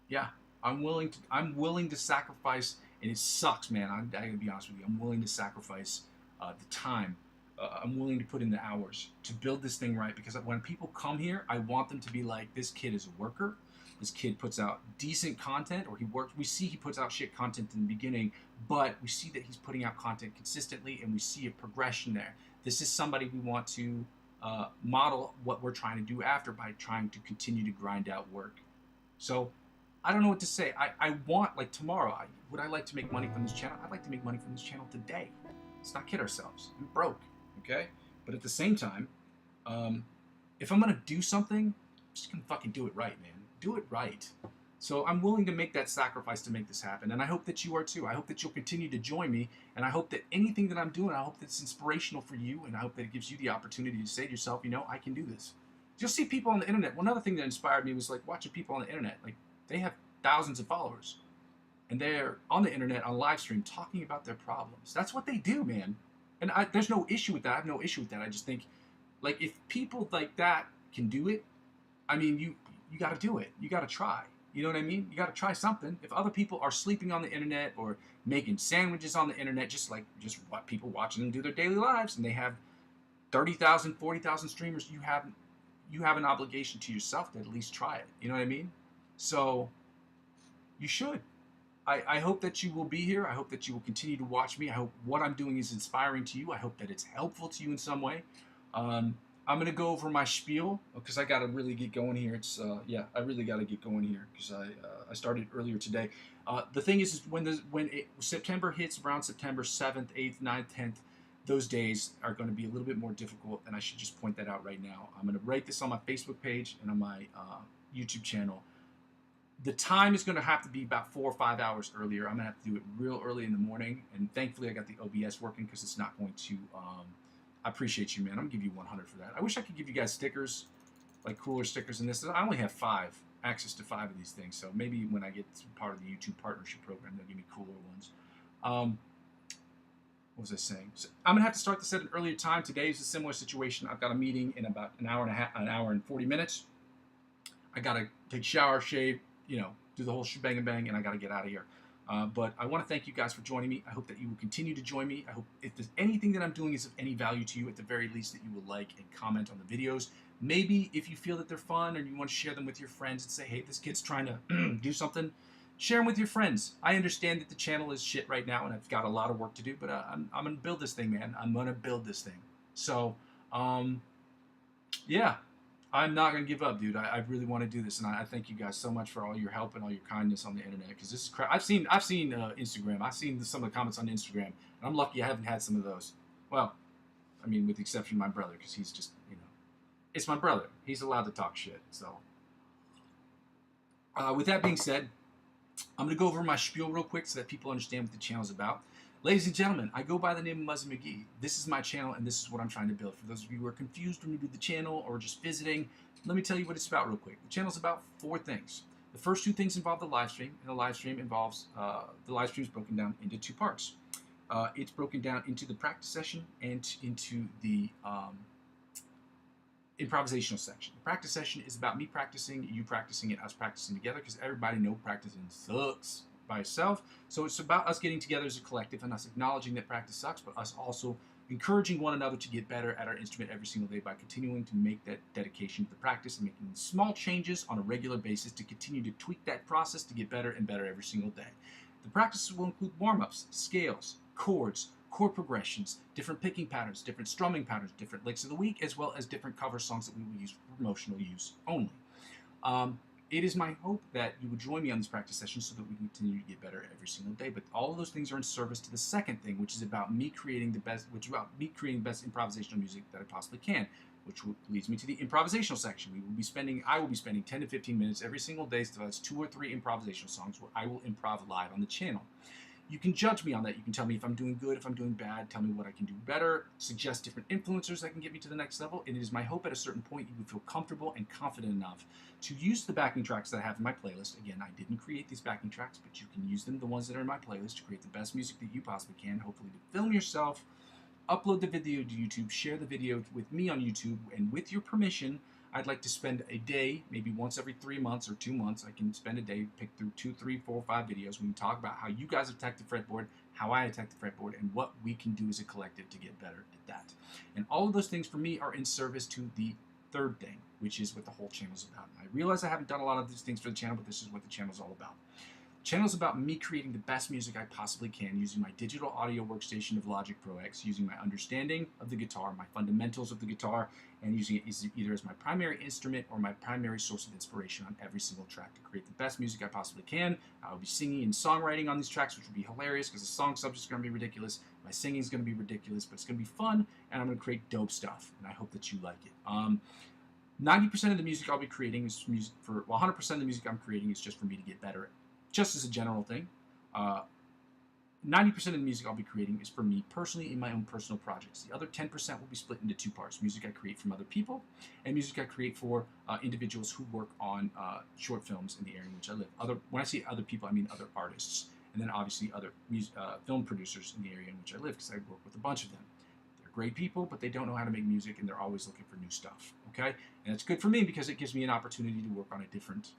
Yeah, I'm willing to sacrifice, and it sucks, man. I gotta be honest with you. I'm willing to sacrifice the time. I'm willing to put in the hours to build this thing right because when people come here, I want them to be like, this kid is a worker. This kid puts out decent content, or he works. We see he puts out shit content in the beginning, but we see that he's putting out content consistently, and we see a progression there. This is somebody we want to model what we're trying to do after by trying to continue to grind out work. So I don't know what to say. I want, like tomorrow, would I like to make money from this channel? I'd like to make money from this channel today. Let's not kid ourselves. I'm broke, okay? But at the same time, if I'm going to do something, I'm just going to fucking do it right, man. Do it right. So I'm willing to make that sacrifice to make this happen, and I hope that you are too. I hope that you'll continue to join me, and I hope that anything that I'm doing, I hope that it's inspirational for you, and I hope that it gives you the opportunity to say to yourself, you know, I can do this. You'll see people on the internet. One other thing that inspired me was like watching people on the internet. Like they have thousands of followers, and they're on the internet on live stream talking about their problems. That's what they do, man. And there's no issue with that. I have no issue with that. I just think, like, if people like that can do it, I mean, you got to do it. You got to try. You know what I mean? You got to try something. If other people are sleeping on the internet or making sandwiches on the internet, just what people watching them do their daily lives, and they have 30,000, 40,000 streamers, you have an obligation to yourself to at least try it. You know what I mean? So you should. I hope that you will be here. I hope that you will continue to watch me. I hope what I'm doing is inspiring to you. I hope that it's helpful to you in some way. I'm going to go over my spiel because I got to really get going here. It's I really got to get going here because I started earlier today. The thing is when September hits around September 7th, 8th, 9th, 10th, those days are going to be a little bit more difficult, and I should just point that out right now. I'm going to write this on my Facebook page and on my YouTube channel. The time is going to have to be about 4 or 5 hours earlier. I'm going to have to do it real early in the morning, and thankfully I got the OBS working because it's not going to... I appreciate you, man. I'm going to give you 100 for that. I wish I could give you guys stickers, like cooler stickers in this. I only have access to 5 of these things, so maybe when I get to part of the YouTube partnership program, they'll give me cooler ones. What was I saying? So I'm going to have to start this at an earlier time. Today is a similar situation. I've got a meeting in about an hour and 40 minutes. I got to take a shower, shave, do the whole shebang and bang, and I got to get out of here. But I want to thank you guys for joining me. I hope that you will continue to join me. I hope if there's anything that I'm doing is of any value to you, at the very least that you will like and comment on the videos. Maybe if you feel that they're fun or you want to share them with your friends and say, hey, this kid's trying to do something, share them with your friends. I understand that the channel is shit right now and I've got a lot of work to do, but I'm going to build this thing, man. I'm going to build this thing. So, yeah. I'm not going to give up, dude. I really want to do this, and I thank you guys so much for all your help and all your kindness on the internet, because this is crap. I've seen Instagram. I've seen some of the comments on Instagram, and I'm lucky I haven't had some of those. Well, I mean, with the exception of my brother, because he's just, it's my brother. He's allowed to talk shit. So, with that being said, I'm going to go over my spiel real quick so that people understand what the channel's about. Ladies and gentlemen, I go by the name of Muzzy McGee. This is my channel, and this is what I'm trying to build. For those of you who are confused when you do the channel or just visiting, let me tell you what it's about real quick. The channel's about 4 things. The first 2 things involve the live stream, and the live stream involves, the live stream is broken down into 2 parts. It's broken down into the practice session and into the improvisational section. The practice session is about me practicing, you practicing it, us practicing together, because everybody knows practicing sucks by itself. So it's about us getting together as a collective and us acknowledging that practice sucks, but us also encouraging one another to get better at our instrument every single day by continuing to make that dedication to the practice and making small changes on a regular basis to continue to tweak that process to get better and better every single day. The practices will include warm-ups, scales, chords, chord progressions, different picking patterns, different strumming patterns, different licks of the week, as well as different cover songs that we will use for promotional use only. It is my hope that you would join me on this practice session so that we can continue to get better every single day. But all of those things are in service to the second thing, which is about me creating the best, improvisational music that I possibly can, which leads me to the improvisational section. I will be spending 10 to 15 minutes every single day, so that's 2 or 3 improvisational songs where I will improv live on the channel. You can judge me on that. You can tell me if I'm doing good, if I'm doing bad, tell me what I can do better, suggest different influencers that can get me to the next level. And it is my hope at a certain point you would feel comfortable and confident enough to use the backing tracks that I have in my playlist. Again, I didn't create these backing tracks, but you can use them, the ones that are in my playlist, to create the best music that you possibly can, hopefully to film yourself, upload the video to YouTube, share the video with me on YouTube, and with your permission, I'd like to spend a day, maybe once every 3 months or 2 months, I can spend a day, pick through 2, 3, 4, 5 videos. We can talk about how you guys attack the fretboard, how I attack the fretboard, and what we can do as a collective to get better at that. And all of those things for me are in service to the third thing, which is what the whole channel is about. And I realize I haven't done a lot of these things for the channel, but this is what the channel is all about. Channel is about me creating the best music I possibly can using my digital audio workstation of Logic Pro X, using my understanding of the guitar, my fundamentals of the guitar, and using it either as my primary instrument or my primary source of inspiration on every single track to create the best music I possibly can. I will be singing and songwriting on these tracks, which will be hilarious because the song subject is going to be ridiculous, my singing is going to be ridiculous, but it's going to be fun, and I'm going to create dope stuff, and I hope that you like it. 90% of the music I'll be creating is music for, well, 100% of the music I'm creating is just for me to get better at. Just as a general thing, 90% of the music I'll be creating is for me personally in my own personal projects. The other 10% will be split into 2 parts: music I create from other people and music I create for individuals who work on short films in the area in which I live. When I say other people, I mean other artists, and then obviously other film producers in the area in which I live, because I work with a bunch of them. They're great people, but they don't know how to make music, and they're always looking for new stuff, okay? And it's good for me because it gives me an opportunity to work on a different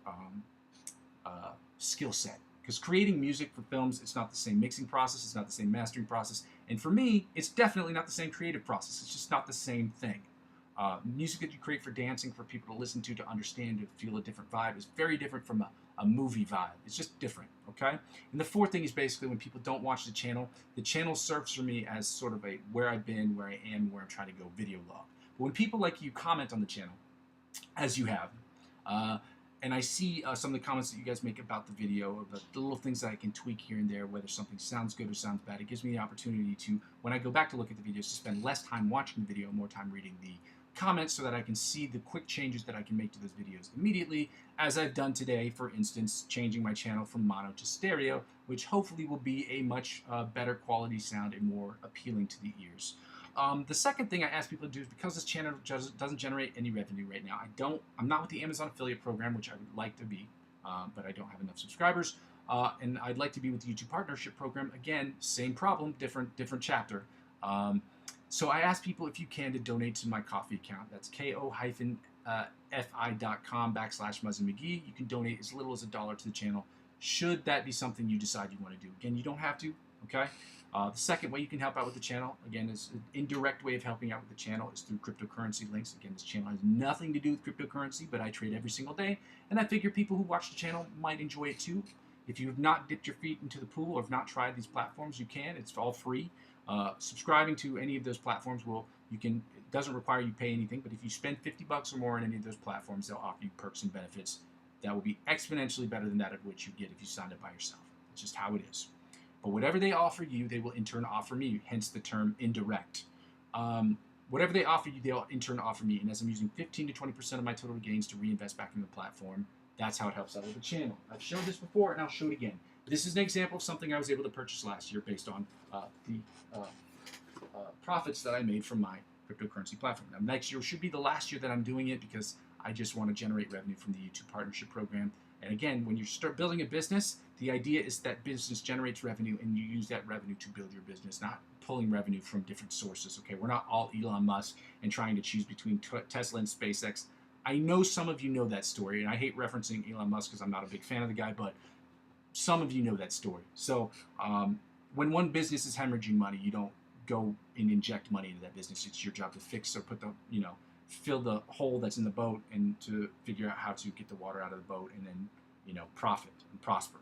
skill set, because creating music for films, it's not the same mixing process, it's not the same mastering process, and for me it's definitely not the same creative process. It's just not the same thing. Music that you create for dancing, for people to listen to understand, to feel a different vibe, is very different from a movie vibe. It's just different, okay? And the fourth thing is basically when people don't watch the channel serves for me as sort of a where I've been, where I am, where I'm trying to go video log. But when people like you comment on the channel, as you have, and I see some of the comments that you guys make about the video, about the little things that I can tweak here and there, whether something sounds good or sounds bad. It gives me the opportunity to, when I go back to look at the videos, to spend less time watching the video, more time reading the comments, so that I can see the quick changes that I can make to those videos immediately, as I've done today, for instance, changing my channel from mono to stereo, which hopefully will be a much better quality sound and more appealing to the ears. The second thing I ask people to do is, because this channel doesn't generate any revenue right now, I'm not with the Amazon affiliate program, which I would like to be, but I don't have enough subscribers, and I'd like to be with the YouTube partnership program. Again, same problem, different chapter. So I ask people, if you can, to donate to my Ko-fi account. That's ko-fi.com/Muzzy McGee. You can donate as little as $1 to the channel, should that be something you decide you want to do. Again, you don't have to, okay? The second way you can help out with the channel, again, is an indirect way of helping out with the channel, is through cryptocurrency links. Again, this channel has nothing to do with cryptocurrency, but I trade every single day, and I figure people who watch the channel might enjoy it too. If you have not dipped your feet into the pool or have not tried these platforms, you can. It's all free. Subscribing to any of those platforms it doesn't require you pay anything, but if you spend $50 or more on any of those platforms, they'll offer you perks and benefits that will be exponentially better than that of which you get if you signed up by yourself. It's just how it is. But whatever they offer you, they will in turn offer me, hence the term indirect. Whatever they offer you, they'll in turn offer me, and as I'm using 15 to 20% of my total gains to reinvest back in the platform, that's how it helps out with the channel. I've shown this before, and I'll show it again. This is an example of something I was able to purchase last year based on the profits that I made from my cryptocurrency platform. Now, next year should be the last year that I'm doing it, because I just want to generate revenue from the YouTube partnership program, And again, when you start building a business, the idea is that business generates revenue and you use that revenue to build your business, not pulling revenue from different sources. Okay, we're not all Elon Musk and trying to choose between Tesla and SpaceX. I know some of you know that story, and I hate referencing Elon Musk because I'm not a big fan of the guy, but some of you know that story. So when one business is hemorrhaging money, you don't go and inject money into that business. It's your job to fix or put the, fill the hole that's in the boat and to figure out how to get the water out of the boat and then, profit and prosper.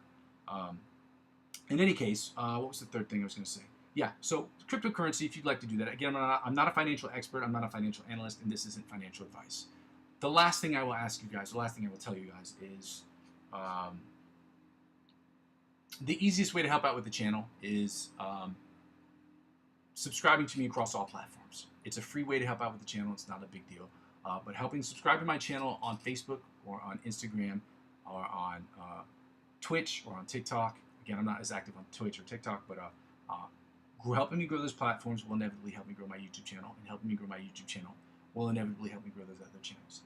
In any case, what was the third thing I was going to say? Yeah, so cryptocurrency, if you'd like to do that. Again, I'm not a financial expert. I'm not a financial analyst, and this isn't financial advice. The last thing I will ask you guys, the last thing I will tell you guys is the easiest way to help out with the channel is subscribing to me across all platforms. It's a free way to help out with the channel. It's not a big deal. But helping subscribe to my channel on Facebook or on Instagram or on Twitch or on TikTok. Again, I'm not as active on Twitch or TikTok, but helping me grow those platforms will inevitably help me grow my YouTube channel, and helping me grow my YouTube channel will inevitably help me grow those other channels.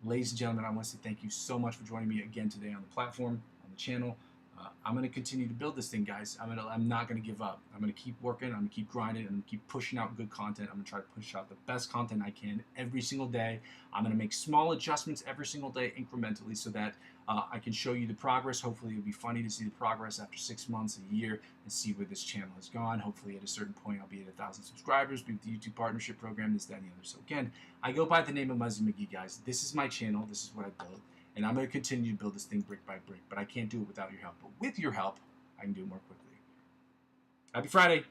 Ladies and gentlemen, I want to say thank you so much for joining me again today on the platform, on the channel. I'm going to continue to build this thing, guys. I'm not going to give up. I'm going to keep working. I'm going to keep grinding. I'm going to keep pushing out good content. I'm going to try to push out the best content I can every single day. I'm going to make small adjustments every single day incrementally so that I can show you the progress. Hopefully it'll be funny to see the progress after 6 months, a year, and see where this channel has gone. Hopefully at a certain point I'll be at 1,000 subscribers with the YouTube partnership program, this, that, and the other. So again, I go by the name of Muzzy McGee, guys. This is my channel. This is what I build. And I'm going to continue to build this thing brick by brick. But I can't do it without your help. But with your help, I can do it more quickly. Happy Friday.